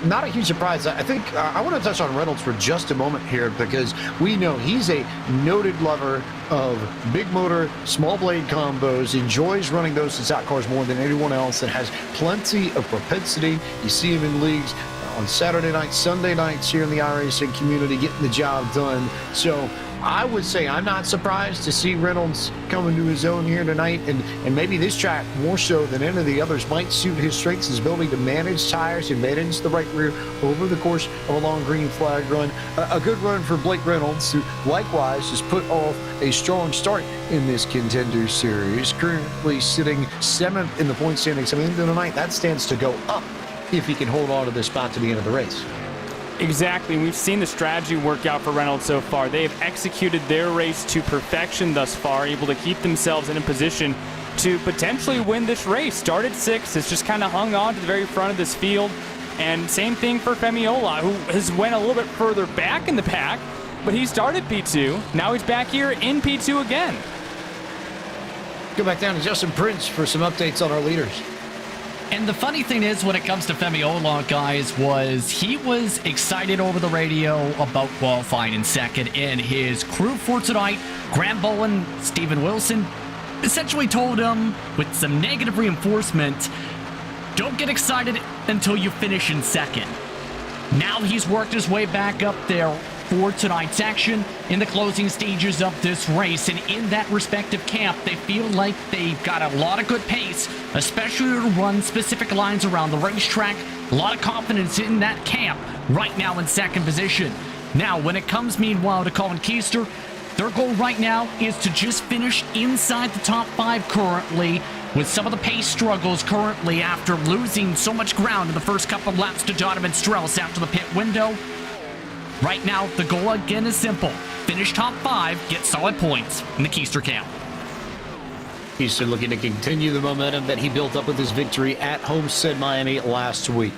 not a huge surprise. I think I want to touch on Reynolds for just a moment here, because we know he's a noted lover of big motor, small blade combos, enjoys running those in stock cars more than anyone else, and has plenty of propensity. You see him in leagues on Saturday nights, Sunday nights here in the iRacing community, getting the job done. So I would say I'm not surprised to see Reynolds coming to his own here tonight, and maybe this track more so than any of the others might suit his strengths, his ability to manage tires and manage the right rear over the course of a long green flag run. A good run for Blake Reynolds, who likewise has put off a strong start in this Contender series, currently sitting 7th in the point standings. I mean, tonight that stands to go up if he can hold on to this spot to the end of the race. Exactly. We've seen the strategy work out for Reynolds so far. They have executed their race to perfection thus far, able to keep themselves in a position to potentially win this race. Started 6th, has just kind of hung on to the very front of this field. And same thing for Femi Olot, who has went a little bit further back in the pack, but he started P2. Now he's back here in P2 again. Go back down to Justin Prince for some updates on our leaders. And the funny thing is, when it comes to Femi Olot, guys, was he was excited over the radio about qualifying in second, and his crew for tonight, Graham Bowen, Stephen Wilson, essentially told him with some negative reinforcement, don't get excited until you finish in second. Now he's worked his way back up there for tonight's action in the closing stages of this race, and in that respective camp, they feel like they've got a lot of good pace, especially to run specific lines around the racetrack. A lot of confidence in that camp right now in second position. Now, when it comes, meanwhile, to Colin Keister, their goal right now is to just finish inside the top 5 currently, with some of the pace struggles currently after losing so much ground in the first couple of laps to Donovan Strauss after the pit window. Right now, the goal again is simple. Finish top 5, get solid points in the Keister camp. Keister looking to continue the momentum that he built up with his victory at Homestead Miami last week.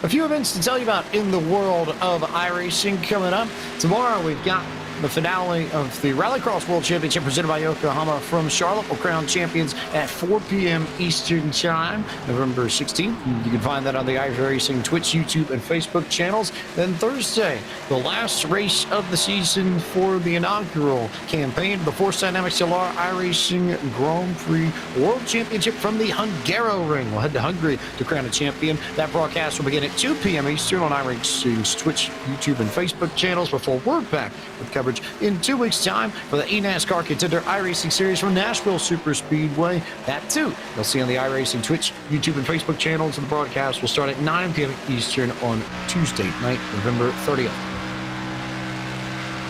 A few events to tell you about in the world of iRacing coming up. Tomorrow we've got the finale of the Rallycross World Championship presented by Yokohama from Charlotte will crown champions at 4 p.m. Eastern Time, November 16th. You can find that on the iRacing Twitch, YouTube, and Facebook channels. Then Thursday, the last race of the season for the inaugural campaign, the Force Dynamics LR iRacing Grand Prix World Championship from the Hungaroring. We'll head to Hungary to crown a champion. That broadcast will begin at 2 p.m. Eastern on iRacing's Twitch, YouTube, and Facebook channels before we're back with coverage in 2 weeks' time for the eNASCAR Contender iRacing Series from Nashville Super Speedway. That, too, you'll see on the iRacing Twitch, YouTube, and Facebook channels, and the broadcast will start at 9 p.m. Eastern on Tuesday night, November 30th.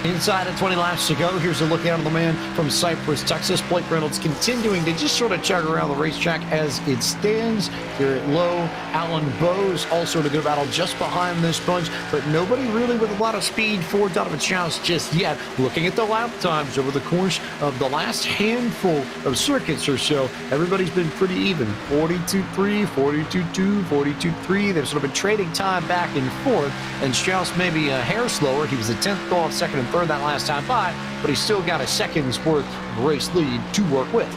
Inside at 20 laps to go, here's a look out of the man from Cypress, Texas. Blake Reynolds continuing to just sort of chug around the racetrack as it stands. Garrett Lowe, Alan Bowes also in a good battle just behind this bunch, but nobody really with a lot of speed for Donovan Strauss just yet. Looking at the lap times over the course of the last handful of circuits or so, everybody's been pretty even. 42.3, 42.2, 42.3. They've sort of been trading time back and forth, and Strauss maybe a hair slower. He was a 10th off, second and third that last time by, but he's still got a second's worth of race lead to work with.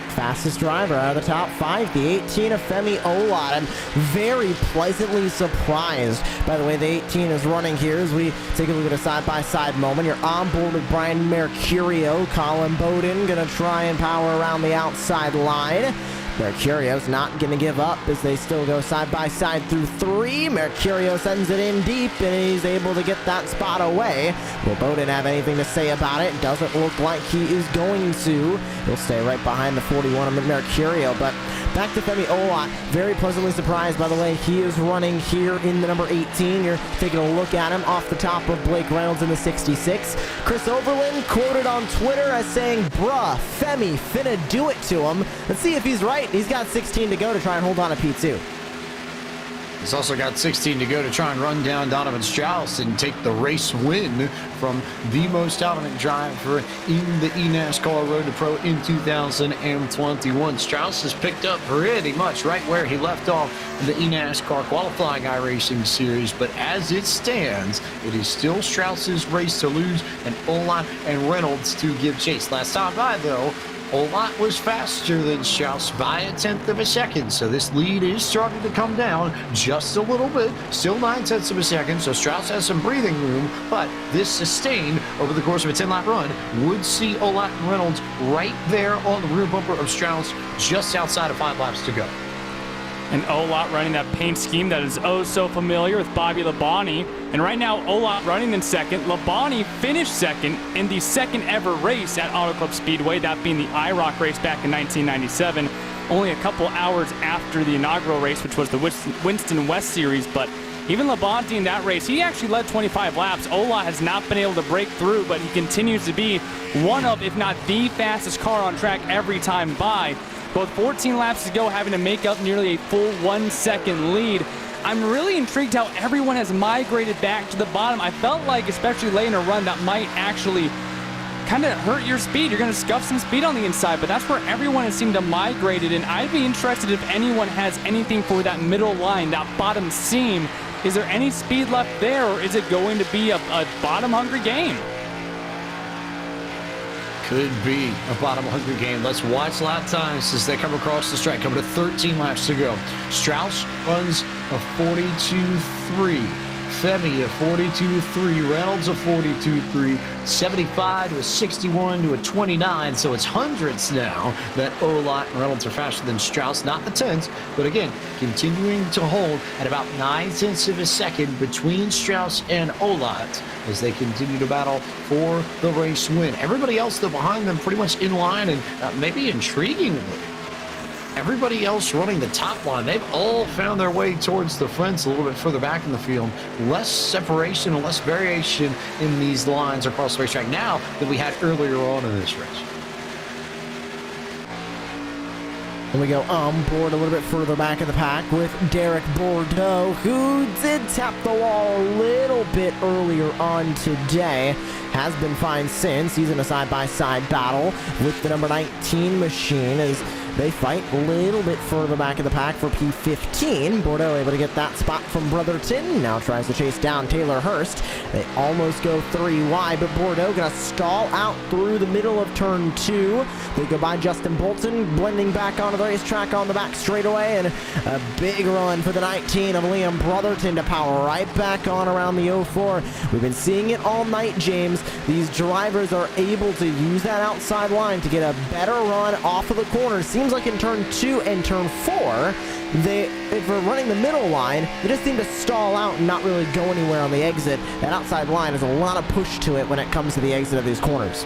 Fastest driver out of the top 5, the 18 of Femi Olot. I'm very pleasantly surprised by the way the 18 is running here as we take a look at a side-by-side moment. You're on board with Brian Mercurio. Colin Bowden going to try and power around the outside line. Mercurio's not going to give up as they still go side-by-side through 3. Mercurio sends it in deep, and he's able to get that spot away. Will Bowden have anything to say about it? Doesn't look like he is going to. He'll stay right behind the 41 of Mercurio, but back to Femi Olot. Very pleasantly surprised by the way he is running here in the number 18. You're taking a look at him off the top of Blake Reynolds in the 66. Chris Overland quoted on Twitter as saying, "Bruh, Femi finna do it to him." Let's see if he's right. He's got 16 to go to try and hold on to P2. He's also got 16 to go to try and run down Donovan Strauss and take the race win from the most dominant driver in the eNASCAR Road to Pro in 2021. Strauss has picked up pretty much right where he left off in the eNASCAR qualifying iRacing series, but as it stands, it is still Strauss's race to lose and Olot and Reynolds to give chase. Last time by, though, Olot was faster than Strauss by a 10th of a second, so this lead is starting to come down just a little bit. Still 9/10 of a second, so Strauss has some breathing room, but this sustained over the course of a 10-lap run would see Olot and Reynolds right there on the rear bumper of Strauss just outside of 5 laps to go. And Olot running that paint scheme that is oh so familiar with Bobby Labonte. And right now, Olot running in second. Labonte finished second in the second ever race at Auto Club Speedway, that being the IROC race back in 1997. Only a couple hours after the inaugural race, which was the Winston West Series. But even Labonte in that race, he actually led 25 laps. Olot has not been able to break through, but he continues to be one of, if not the fastest car on track every time by. Both 14 laps to go, having to make up nearly a full 1 second lead. I'm really intrigued how everyone has migrated back to the bottom. I felt like, especially late in a run, that might actually kind of hurt your speed. You're going to scuff some speed on the inside, but that's where everyone has seemed to migrate it. And I'd be interested if anyone has anything for that middle line, that bottom seam. Is there any speed left there, or is it going to be a bottom-hungry game? Could be a bottom 100 game. Let's watch lap times as they come across the strike. Coming to 13 laps to go. Strauss runs a 42.3. Femi a 42.3. Reynolds a 42.3. 75 to a 61 to a 29. So it's hundreds now that Olot and Reynolds are faster than Strauss. Not the tenths, but again, continuing to hold at about 9/10 of a second between Strauss and Olot as they continue to battle for the race win. Everybody else, though, behind them pretty much in line, and maybe intriguingly, everybody else running the top line, they've all found their way towards the fence a little bit further back in the field. Less separation and less variation in these lines across the racetrack now than we had earlier on in this race. And we go on board a little bit further back in the pack with Derek Bordeaux, who did tap the wall a little bit earlier on today. has been fine since. He's in a side-by-side battle with the number 19 machine as they fight a little bit further back in the pack for P15. Bordeaux able to get that spot from Brotherton. Now tries to chase down Taylor Hurst. They almost go 3 wide, but Bordeaux gonna stall out through the middle of turn 2. They go by Justin Bolton, blending back onto the racetrack on the back straightaway, and a big run for the 19 of Liam Brotherton to power right back on around the 04. We've been seeing it all night, James. These drivers are able to use that outside line to get a better run off of the corner. Seems like in turn 2 and turn 4, if we're running the middle line, they just seem to stall out and not really go anywhere on the exit. That outside line has a lot of push to it when it comes to the exit of these corners.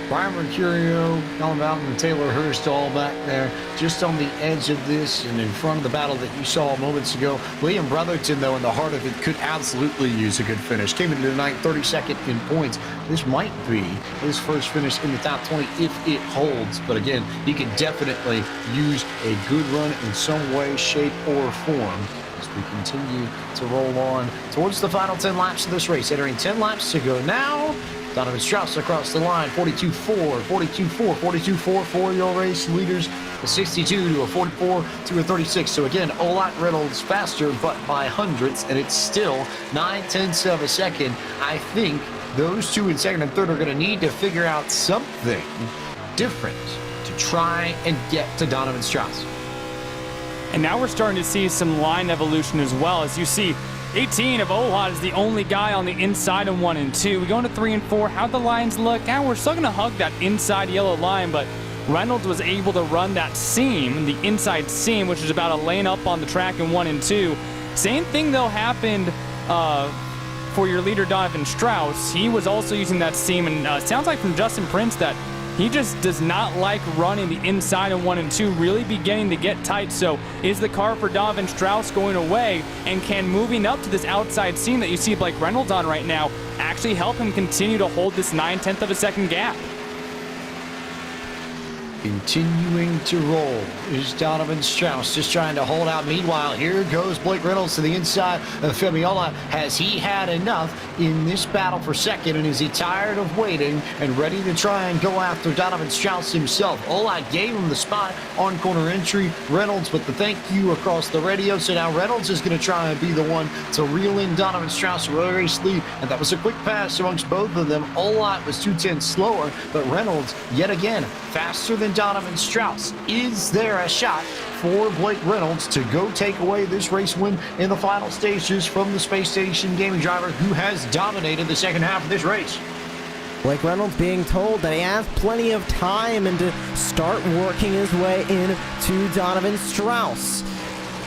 Brian Mercurio, Colin Bowden, and Taylor Hurst all back there just on the edge of this and in front of the battle that you saw moments ago. Liam Brotherton, though, in the heart of it, could absolutely use a good finish. Came into tonight 32nd in points. This might be his first finish in the top 20 if it holds. But again, he could definitely use a good run in some way, shape, or form as we continue to roll on towards the final 10 laps of this race. Entering 10 laps to go now. Donovan Strauss across the line, 42-4, 42-4, 42-4 for your race leaders. A 62 to a 44 to a 36. So again, Olat Reynolds faster, but by hundredths, and it's still 9/10 of a second. I think those two in second and third are going to need to figure out something different to try and get to Donovan Strauss. And now we're starting to see some line evolution as well. As you see, 18 of Olat is the only guy on the inside in 1 and 2. We go into 3 and 4. How'd the lines look? Now we're still going to hug that inside yellow line, but Reynolds was able to run that seam, the inside seam, which is about a lane up on the track in 1 and 2. Same thing, though, happened for your leader, Donovan Strauss. He was also using that seam, and it sounds like from Justin Prince that he just does not like running the inside in 1 and 2, really beginning to get tight. So is the car for Donovan Strauss going away? And can moving up to this outside seam that you see Blake Reynolds on right now actually help him continue to hold this 9/10 of a second gap? Continuing to roll is Donovan Strauss, just trying to hold out. Meanwhile, here goes Blake Reynolds to the inside of Femiola. Has he had enough in this battle for second, and is he tired of waiting and ready to try and go after Donovan Strauss himself? Ola gave him the spot on corner entry. Reynolds with the thank you across the radio. So now Reynolds is going to try and be the one to reel in Donovan Strauss for a race lead, and that was a quick pass amongst both of them. Ola was 2/10 slower, but Reynolds yet again faster than Donovan Strauss. Is there a shot for Blake Reynolds to go take away this race win in the final stages from the Space Station Gaming driver who has dominated the second half of this race? Blake Reynolds being told that he has plenty of time and to start working his way into Donovan Strauss.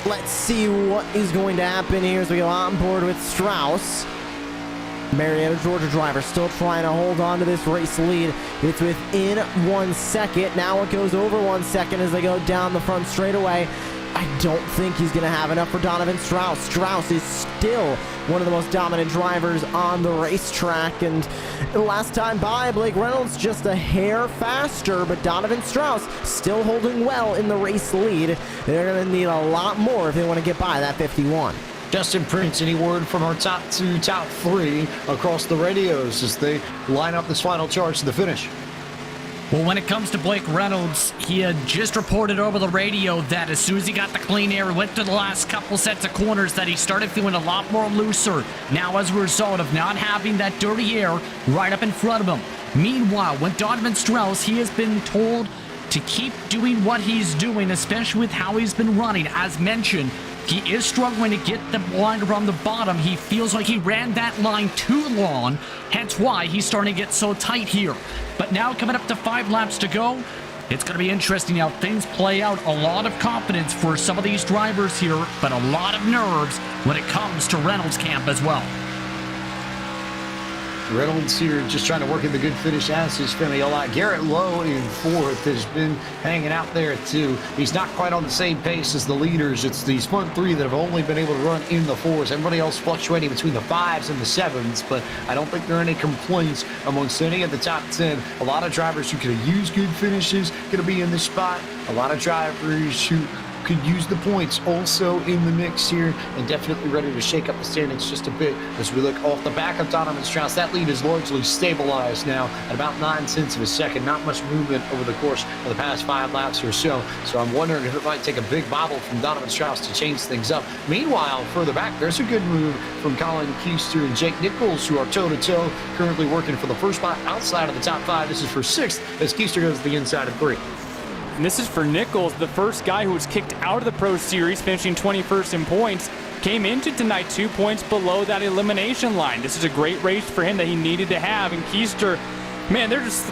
Let's see what is going to happen here as we go on board with Strauss. Marietta, Georgia driver still trying to hold on to this race lead. It's within 1 second. Now it goes over 1 second as they go down the front straightaway. I don't think he's going to have enough for Donovan Strauss. Strauss is still one of the most dominant drivers on the racetrack. And last time by, Blake Reynolds just a hair faster, but Donovan Strauss still holding well in the race lead. They're going to need a lot more if they want to get by that 51. Justin Prince, any word from our top 2, top 3 across the radios as they line up this final charge to the finish? Well, when it comes to Blake Reynolds, he had just reported over the radio that as soon as he got the clean air, went to the last couple sets of corners, that he started feeling a lot more looser. Now, as a result of not having that dirty air right up in front of him. Meanwhile, with Donovan Strauss, he has been told to keep doing what he's doing, especially with how he's been running. As mentioned, he is struggling to get the line around the bottom. He feels like he ran that line too long, hence why he's starting to get so tight here. But now coming up to 5 laps to go, it's going to be interesting how things play out. A lot of confidence for some of these drivers here, but a lot of nerves when it comes to Reynolds' camp as well. Reynolds here just trying to work in the good finish as his family a lot. Garrett Lowe in 4th has been hanging out there too. He's not quite on the same pace as the leaders. It's these front 3 that have only been able to run in the 4s. Everybody else fluctuating between the 5s and the 7s, but I don't think there are any complaints amongst any of the top 10. A lot of drivers who could use good finishes going to be in this spot. A lot of drivers who could use the points also in the mix here, and definitely ready to shake up the standings just a bit as we look off the back of Donovan Strauss. That lead is largely stabilized now at about 9/10 of a second. Not much movement over the course of the past 5 laps or so. So I'm wondering if it might take a big bobble from Donovan Strauss to change things up. Meanwhile, further back, there's a good move from Colin Keister and Jake Nichols, who are toe-to-toe, currently working for the first spot outside of the top 5. This is for 6th as Keister goes to the inside of 3. And this is for Nichols, the first guy who was kicked out of the Pro Series, finishing 21st in points. Came into tonight 2 points below that elimination line. This is a great race for him that he needed to have. And Keister, man, they're just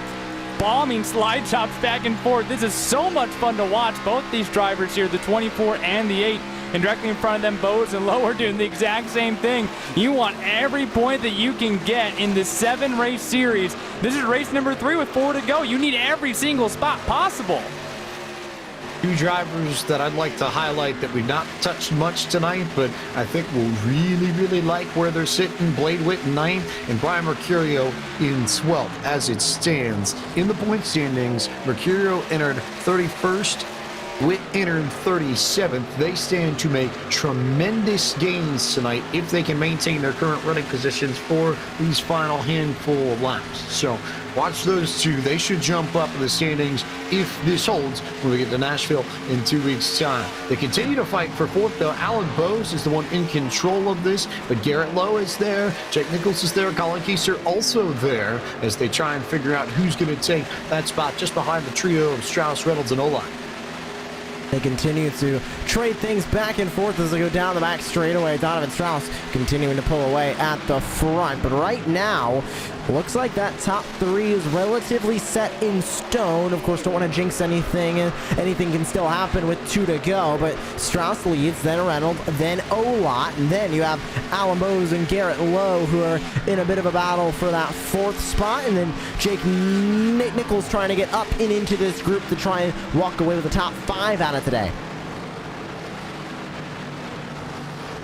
bombing slide chops back and forth. This is so much fun to watch. Both these drivers here, the 24 and the 8, and directly in front of them, Bose and Lowe are doing the exact same thing. You want every point that you can get in this 7-race series. This is race number 3 with 4 to go. You need every single spot possible. 2 drivers that I'd like to highlight that we've not touched much tonight, but I think we'll really like where they're sitting. Blade Witt in 9th and Brian Mercurio in 12th as it stands. In the point standings, Mercurio entered 31st, Witt entered 37th. They stand to make tremendous gains tonight if they can maintain their current running positions for these final handful of laps. So watch those 2. They should jump up in the standings if this holds when we get to Nashville in 2 weeks' time. They continue to fight for 4th, though. Alan Bose is the one in control of this, but Garrett Lowe is there. Jake Nichols is there. Colin Keister also there as they try and figure out who's going to take that spot just behind the trio of Strauss, Reynolds, and Ola. They continue to trade things back and forth as they go down the back straightaway. Donovan Strauss continuing to pull away at the front. But right now, looks like that top 3 is relatively set in stone. Of course, don't want to jinx anything. Anything can still happen with 2 to go. But Strauss leads, then Reynolds, then Olot. And then you have Alan Bose and Garrett Lowe, who are in a bit of a battle for that 4th spot. And then Jake Nichols trying to get up and into this group to try and walk away with the top 5 out of today.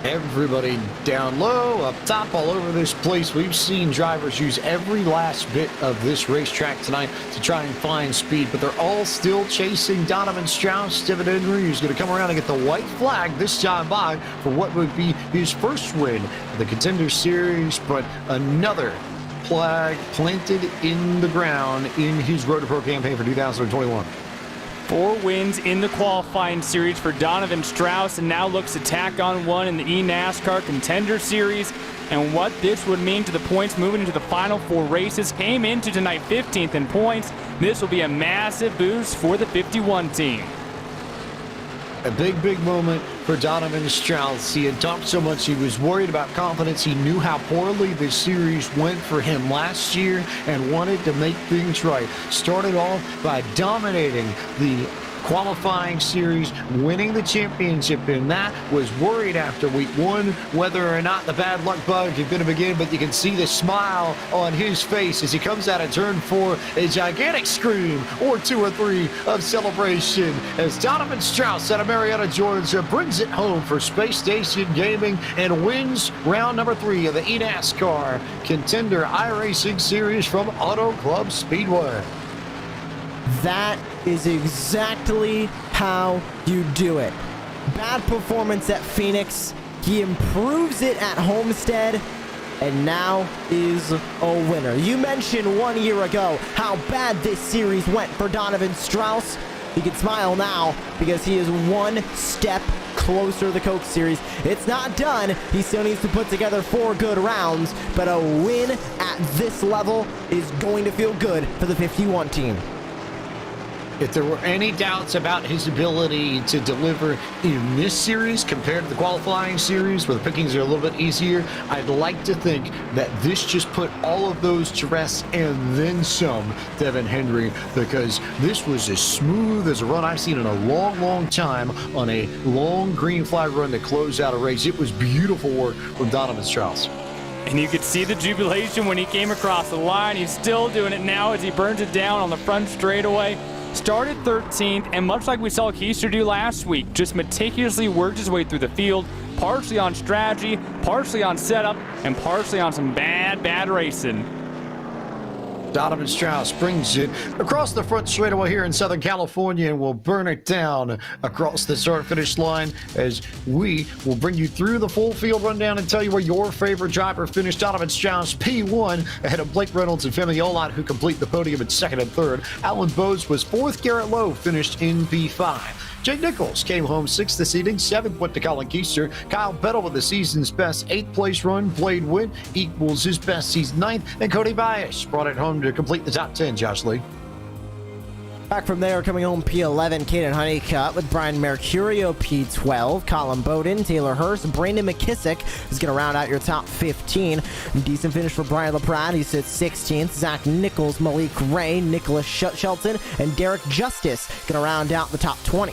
Everybody down low, up top, all over this place. We've seen drivers use every last bit of this racetrack tonight to try and find speed, but they're all still chasing Donovan Strauss. Steven Henry, who's going to come around and get the white flag this time by for what would be his first win of the Contender Series, but another flag planted in the ground in his Road to Pro campaign for 2021. 4 wins in the qualifying series for Donovan Strauss, and now looks to tack on 1 in the eNASCAR Contender Series. And what this would mean to the points moving into the final 4 races. Came into tonight 15th in points. This will be a massive boost for the 51 team. A big moment for Donovan Strauss. He had talked so much, he was worried about confidence. He knew how poorly this series went for him last year and wanted to make things right. Started off by dominating the qualifying series, winning the championship, and that was worried after week 1 whether or not the bad luck bug is going to begin, but you can see the smile on his face as he comes out of turn 4, a gigantic scream or 2 or 3 of celebration as Donovan Strauss out of Marietta, Georgia brings it home for Space Station Gaming and wins round number 3 of the eNASCAR Contender iRacing Series from Auto Club Speedway. That is exactly how you do it. Bad performance at Phoenix. He improves it at Homestead, and now is a winner. You mentioned 1 year ago how bad this series went for Donovan Strauss. He can smile now because he is 1 step closer to the Coke Series. It's not done. He still needs to put together 4 good rounds, but a win at this level is going to feel good for the 51 team. If there were any doubts about his ability to deliver in this series compared to the qualifying series where the pickings are a little bit easier, I'd like to think that this just put all of those to rest and then some, Devin Henry, because this was as smooth as a run I've seen in a long time on a long green flag run to close out a race. It was beautiful work from Donovan Strauss. And you could see the jubilation when he came across the line. He's still doing it now as he burns it down on the front straightaway. Started 13th, and much like we saw Keister do last week, just meticulously worked his way through the field, partially on strategy, partially on setup, and partially on some bad racing. Donovan Strauss brings it across the front straightaway here in Southern California and will burn it down across the start-finish line as we will bring you through the full field rundown and tell you where your favorite driver finished. Donovan Strauss, P1, ahead of Blake Reynolds and Femi Olot, who complete the podium at second and third. Alan Bowes was fourth. Garrett Lowe finished in P5. Jake Nichols came home sixth this evening. Seventh went to Colin Keister. Kyle Bettle with the season's best eighth-place run. Blade Witt equals his best season ninth. And Cody Bias brought it home to complete the top 10, Josh Lee. Back from there, coming home P11, Caden Honeycutt with Brian Mercurio P12, Colin Bowden, Taylor Hurst, Brandon McKissick is going to round out your top 15. Decent finish for Brian LaPrade. He sits 16th. Zach Nichols, Malik Ray, Nicholas Shelton, and Derek Justice going to round out the top 20.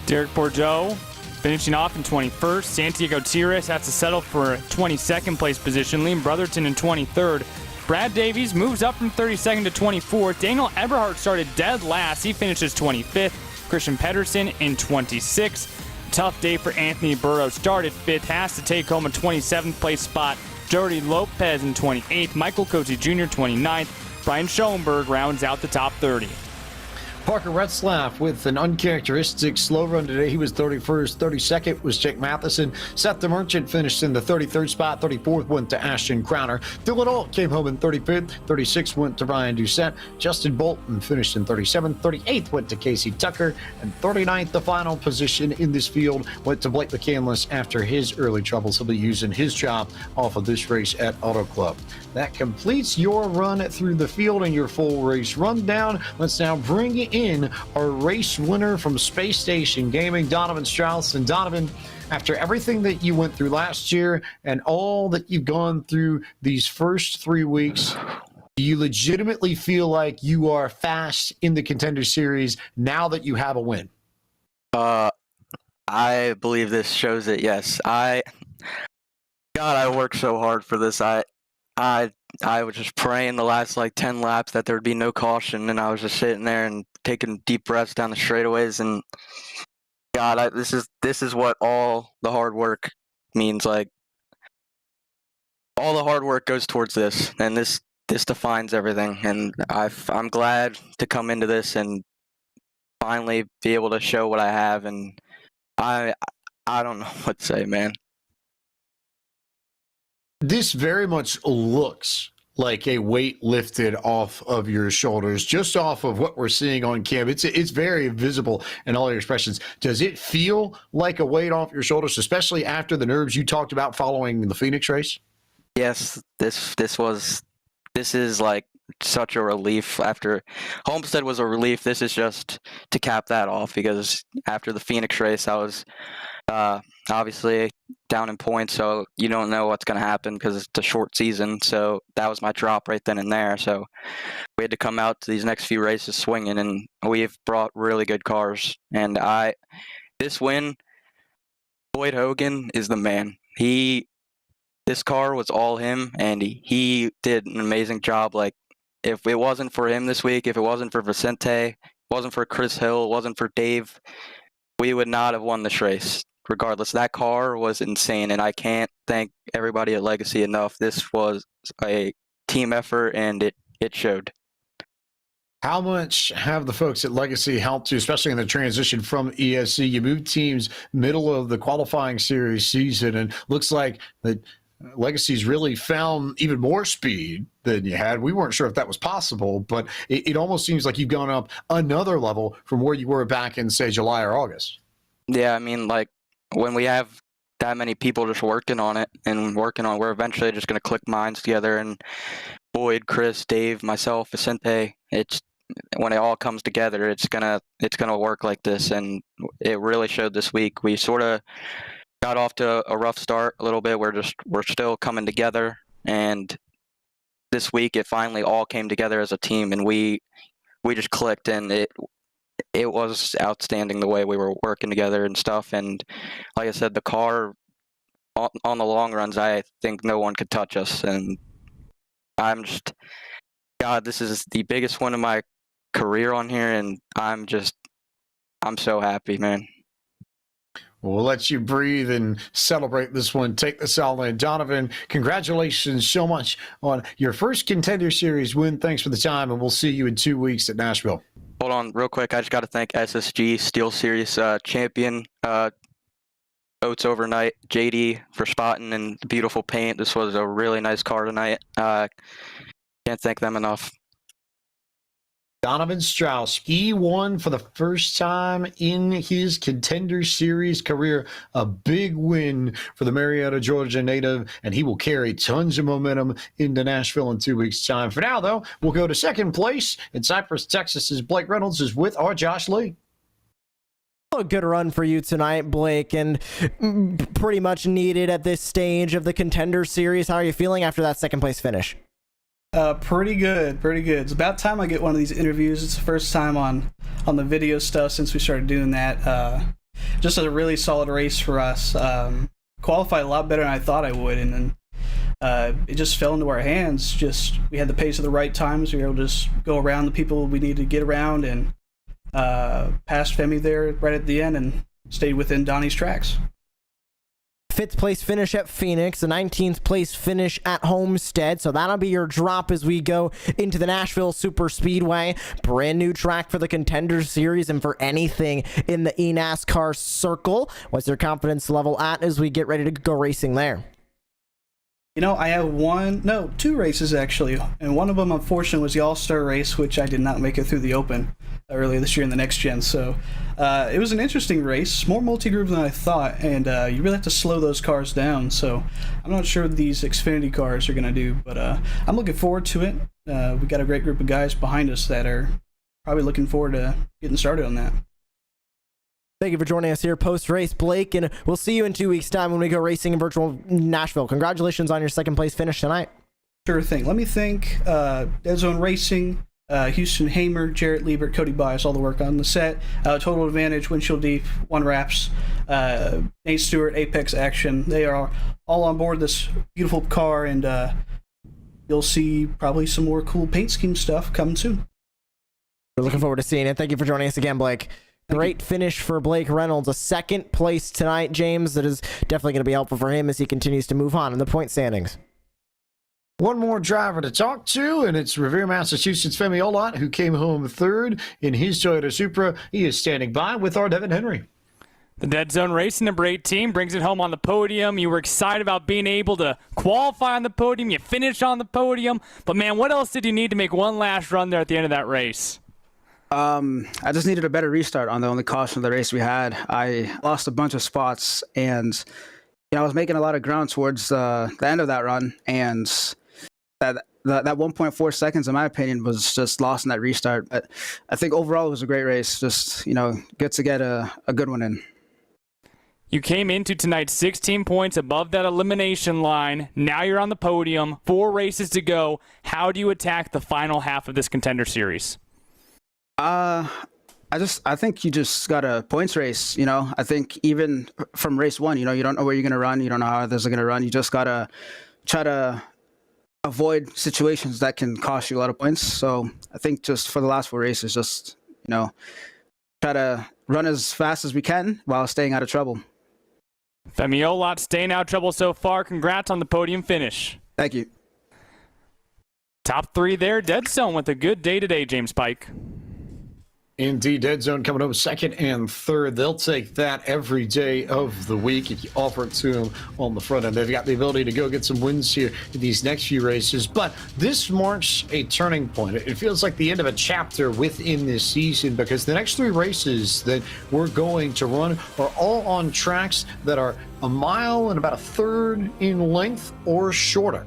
Derek Bourgeau finishing off in 21st. Santiago Tires has to settle for 22nd place position. Liam Brotherton in 23rd. Brad Davies moves up from 32nd to 24th. Daniel Eberhardt started dead last. He finishes 25th. Christian Pedersen in 26th. Tough day for Anthony Burrow. Started 5th. Has to take home a 27th place spot. Jody Lopez in 28th. Michael Cote Jr. 29th. Brian Schoenberg rounds out the top 30. Parker Retzlaff with an uncharacteristic slow run today. He was 31st. 32nd was Jake Matheson. Seth the Merchant finished in the 33rd spot. 34th went to Ashton Crowner. Dylan Ault came home in 35th. 36th went to Ryan Doucette. Justin Bolton finished in 37th. 38th went to Casey Tucker. And 39th, the final position in this field, went to Blake McCandless after his early troubles. He'll be using his job off of this race at Auto Club. That completes your run through the field and your full race rundown. Let's now bring in our race winner from Space Station Gaming, Donovan Strauss. And Donovan, after everything that you went through last year and all that you've gone through these first 3 weeks, do you legitimately feel like you are fast in the Contender Series now that you have a win? I believe this shows it, yes. God, I worked so hard for this. I was just praying the last 10 laps that there would be no caution, and I was just sitting there and taking deep breaths down the straightaways. And God, this is what all the hard work means. All the hard work goes towards this, and this defines everything. And I'm glad to come into this and finally be able to show what I have. And I don't know what to say, man. This very much looks like a weight lifted off of your shoulders, just off of what we're seeing on cam. It's very visible in all your expressions. Does it feel like a weight off your shoulders, especially after the nerves you talked about following the Phoenix race? Yes, this is like such a relief. After Homestead was a relief, this is just to cap that off, because after the Phoenix race, I was obviously down in points, so you don't know what's going to happen because it's a short season. So that was my drop right then and there. So we had to come out to these next few races swinging, and we've brought really good cars. And this win, Boyd Hogan is the man. This car was all him, and he did an amazing job. If it wasn't for him this week, if it wasn't for Vicente, wasn't for Chris Hill, wasn't for Dave, we would not have won this race. Regardless, that car was insane, and I can't thank everybody at Legacy enough. This was a team effort, and it showed. How much have the folks at Legacy helped you, especially in the transition from ESC? You moved teams middle of the qualifying series season, and looks like that Legacy's really found even more speed than you had. We weren't sure if that was possible, but it almost seems like you've gone up another level from where you were back in, say, July or August. Yeah, I mean, when we have that many people just working on it and we're eventually just going to click minds together. And Boyd, Chris, Dave, myself, Vicente, when it all comes together, it's gonna work like this. And it really showed this week. We sort of got off to a rough start a little bit. We're still coming together, and this week it finally all came together as a team, and we just clicked, and it was outstanding the way we were working together and stuff. And like I said, the car on the long runs, I think no one could touch us. And God, this is the biggest one of my career on here, and I'm so happy, man. We'll let you breathe and celebrate this one. Take this all in. Donovan, congratulations so much on your first Contender Series win. Thanks for the time, and we'll see you in 2 weeks at Nashville. Hold on real quick. I just got to thank SSG, Steel Series champion, Oats Overnight, JD for spotting and beautiful paint. This was a really nice car tonight. Can't thank them enough. Donovan Strauss, he won for the first time in his Contender Series career. A big win for the Marietta, Georgia native, and he will carry tons of momentum into Nashville in 2 weeks' time. For now, though, we'll go to second place in Cypress, Texas. Blake Reynolds is with our Josh Lee. A good run for you tonight, Blake, and pretty much needed at this stage of the Contender Series. How are you feeling after that second place finish? Pretty good. It's about time I get one of these interviews. It's the first time on the video stuff since we started doing that. Just a really solid race for us. Qualified a lot better than I thought I would, and then it just fell into our hands. Just we had the pace at the right times. We were able to just go around the people we needed to get around, and passed Femi there right at the end and stayed within Donnie's tracks. 5th place finish at Phoenix, the 19th place finish at Homestead. So that'll be your drop as we go into the Nashville Super Speedway. Brand new track for the Contender Series and for anything in the eNASCAR circle. What's your confidence level at as we get ready to go racing there? You know, I have two races actually, and one of them unfortunately was the All-Star race, which I did not make it through the Open earlier this year in the Next Gen. So it was an interesting race, more multi-groove than I thought, and you really have to slow those cars down. So I'm not sure what these Xfinity cars are going to do, but I'm looking forward to it. We got a great group of guys behind us that are probably looking forward to getting started on that. Thank you for joining us here post-race, Blake, and we'll see you in 2 weeks' time when we go racing in virtual Nashville. Congratulations on your second place finish tonight. Sure thing. Let me thank Dead Zone Racing, Houston Hamer, Jarrett Liebert, Cody Bias, all the work on the set, Total Advantage, Windshield Deep, One Wraps, Nate Stewart, Apex Action. They are all on board this beautiful car, and you'll see probably some more cool paint scheme stuff coming soon. We're looking forward to seeing it. Thank you for joining us again, Blake. Great finish for Blake Reynolds. A second place tonight, James. That is definitely going to be helpful for him as he continues to move on in the point standings. One more driver to talk to, and it's Revere, Massachusetts' Femi Olot, who came home third in his Toyota Supra. He is standing by with our Devin Henry. The Dead Zone Racing number 18 brings it home on the podium. You were excited about being able to qualify on the podium. You finished on the podium. But, man, what else did you need to make one last run there at the end of that race? I just needed a better restart on the only caution of the race we had. I lost a bunch of spots, and I was making a lot of ground towards the end of that run, and that 1.4 seconds, in my opinion, was just lost in that restart. But I think overall it was a great race. Just good to get a good one in. You came into tonight 16 points above that elimination line. Now you're on the podium. 4 races to go. How do you attack the final half of this Contender Series? I think you just got a points race. I think even from race 1, you don't know where you're gonna run, you don't know how others are gonna run. You just gotta try to avoid situations that can cost you a lot of points. So I think just for the last 4 races, just try to run as fast as we can while staying out of trouble. Femi Olot staying out of trouble so far. Congrats on the podium finish. Thank you. Top 3 there. Dead Zone with a good day today, James Pike. Indeed, Dead Zone coming up second and third. They'll take that every day of the week if you offer it to them on the front end. They've got the ability to go get some wins here in these next few races. But this marks a turning point. It feels like the end of a chapter within this season, because the next 3 races that we're going to run are all on tracks that are a mile and about a third in length or shorter.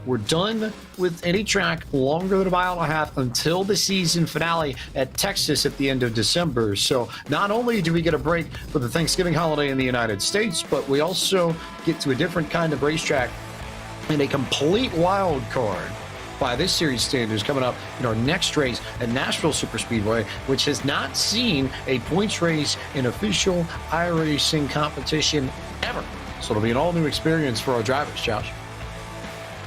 We're done with any track longer than a mile and a half until the season finale at Texas at the end of December. So not only do we get a break for the Thanksgiving holiday in the United States, but we also get to a different kind of racetrack and a complete wild card by this series standards coming up in our next race at Nashville Super Speedway, which has not seen a points race in official iRacing competition ever. So it'll be an all-new experience for our drivers, Josh.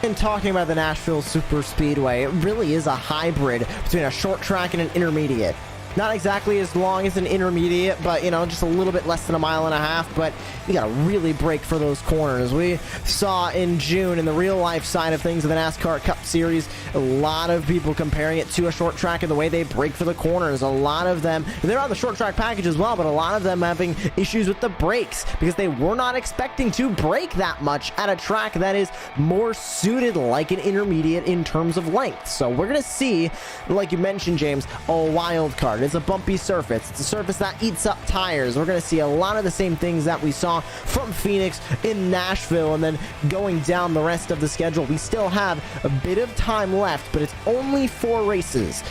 And talking about the Nashville Super Speedway, it really is a hybrid between a short track and an intermediate. Not exactly as long as an intermediate, but, you know, just a little bit less than a mile and a half. But you got to really brake for those corners. We saw in June in the real life side of things of the NASCAR Cup Series, a lot of people comparing it to a short track and the way they brake for the corners. A lot of them, they're on the short track package as well, but a lot of them having issues with the brakes because they were not expecting to brake that much at a track that is more suited like an intermediate in terms of length. So we're going to see, like you mentioned, James, a wild card. It's a bumpy surface. It's a surface that eats up tires. We're going to see a lot of the same things that we saw from Phoenix in Nashville, and then going down the rest of the schedule. We still have a bit of time left, but it's only 4 races.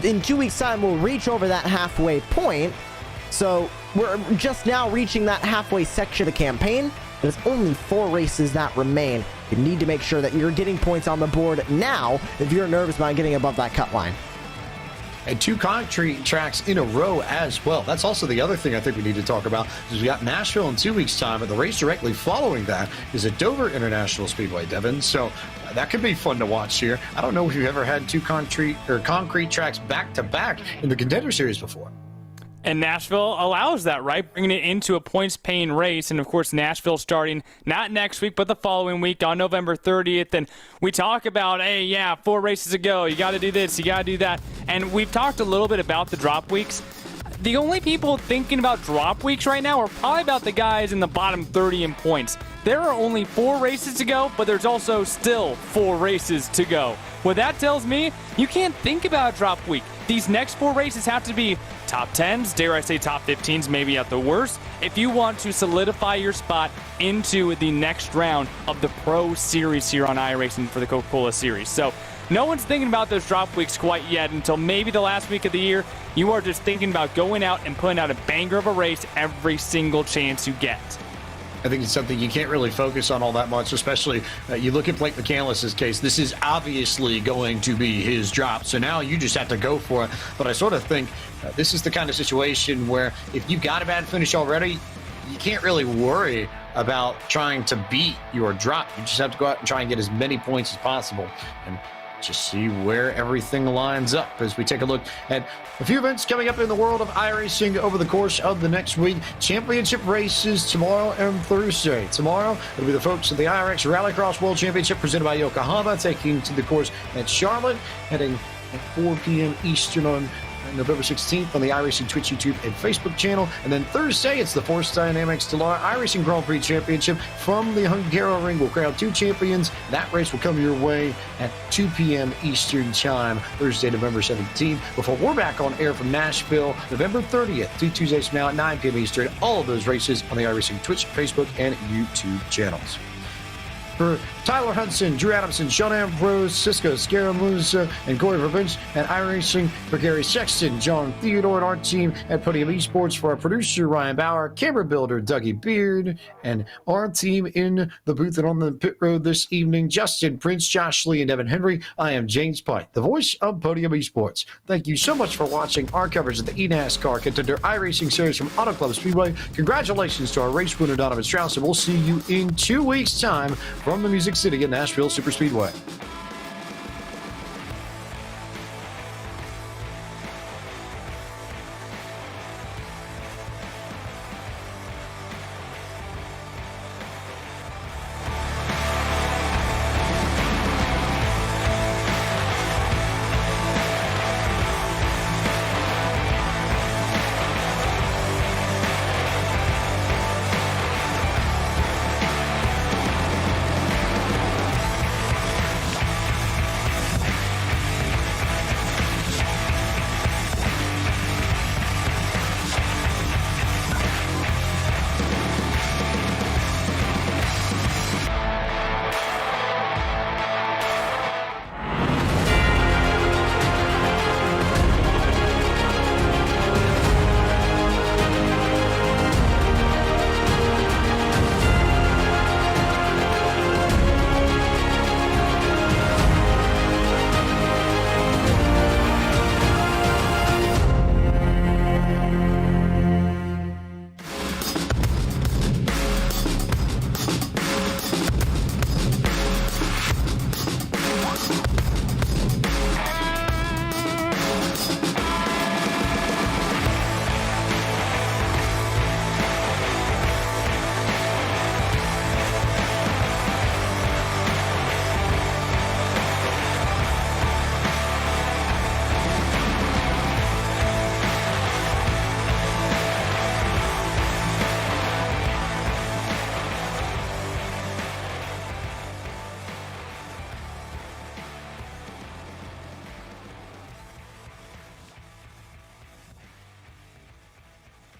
In 2 weeks' time, we'll reach over that halfway point. So we're just now reaching that halfway section of the campaign. There's only 4 races that remain. You need to make sure that you're getting points on the board now if you're nervous about getting above that cut line. And 2 concrete tracks in a row as well. That's also the other thing I think we need to talk about, is we got Nashville in 2 weeks' time, and the race directly following that is at Dover International Speedway, Devin. So that could be fun to watch here. I don't know if you've ever had 2 concrete tracks back-to-back in the Contender Series before. And Nashville allows that, right? Bringing it into a points-paying race. And, of course, Nashville starting not next week, but the following week on November 30th. And we talk about, hey, yeah, 4 races to go. You got to do this. You got to do that. And we've talked a little bit about the drop weeks. The only people thinking about drop weeks right now are probably about the guys in the bottom 30 in points. There are only 4 races to go, but there's also still 4 races to go. What that tells me, you can't think about a drop week. These next 4 races have to be top 10s, dare I say top 15s, maybe at the worst, if you want to solidify your spot into the next round of the Pro Series here on iRacing for the Coca-Cola Series. So no one's thinking about those drop weeks quite yet until maybe the last week of the year. You are just thinking about going out and putting out a banger of a race every single chance you get. I think it's something you can't really focus on all that much, especially you look at Blake McCandless's case. This is obviously going to be his drop, so now you just have to go for it. But I sort of think this is the kind of situation where if you've got a bad finish already, you can't really worry about trying to beat your drop. You just have to go out and try and get as many points as possible and just see where everything lines up as we take a look at a few events coming up in the world of iRacing over the course of the next week. Championship races tomorrow and Thursday. Tomorrow, it'll be the folks at the IRX Rallycross World Championship presented by Yokohama taking to the course at Charlotte, heading at 4 p.m. Eastern on November 16th on the iRacing Twitch, YouTube, and Facebook channel. And then Thursday, it's the Force Dynamics Stellar iRacing Grand Prix Championship from the Hungaroring. We'll crown 2 champions. That race will come your way at 2 p.m. Eastern Time, Thursday, November 17th, before we're back on air from Nashville, November 30th, 2 Tuesdays from now at 9 p.m. Eastern. All of those races on the iRacing Twitch, Facebook, and YouTube channels. For Tyler Hudson, Drew Adamson, Sean Ambrose, Cisco Scaramuza, and Corey Revenge at iRacing, for Gary Sexton, John Theodore, and our team at Podium Esports, for our producer Ryan Bauer, camera builder Dougie Beard, and our team in the booth and on the pit road this evening, Justin Prince, Josh Lee, and Evan Henry. I am James Pike, the voice of Podium Esports. Thank you so much for watching our coverage of the eNASCAR Contender iRacing Series from Auto Club Speedway. Congratulations to our race winner Donovan Strauss, and we'll see you in 2 weeks' time from the Music City at Nashville Superspeedway.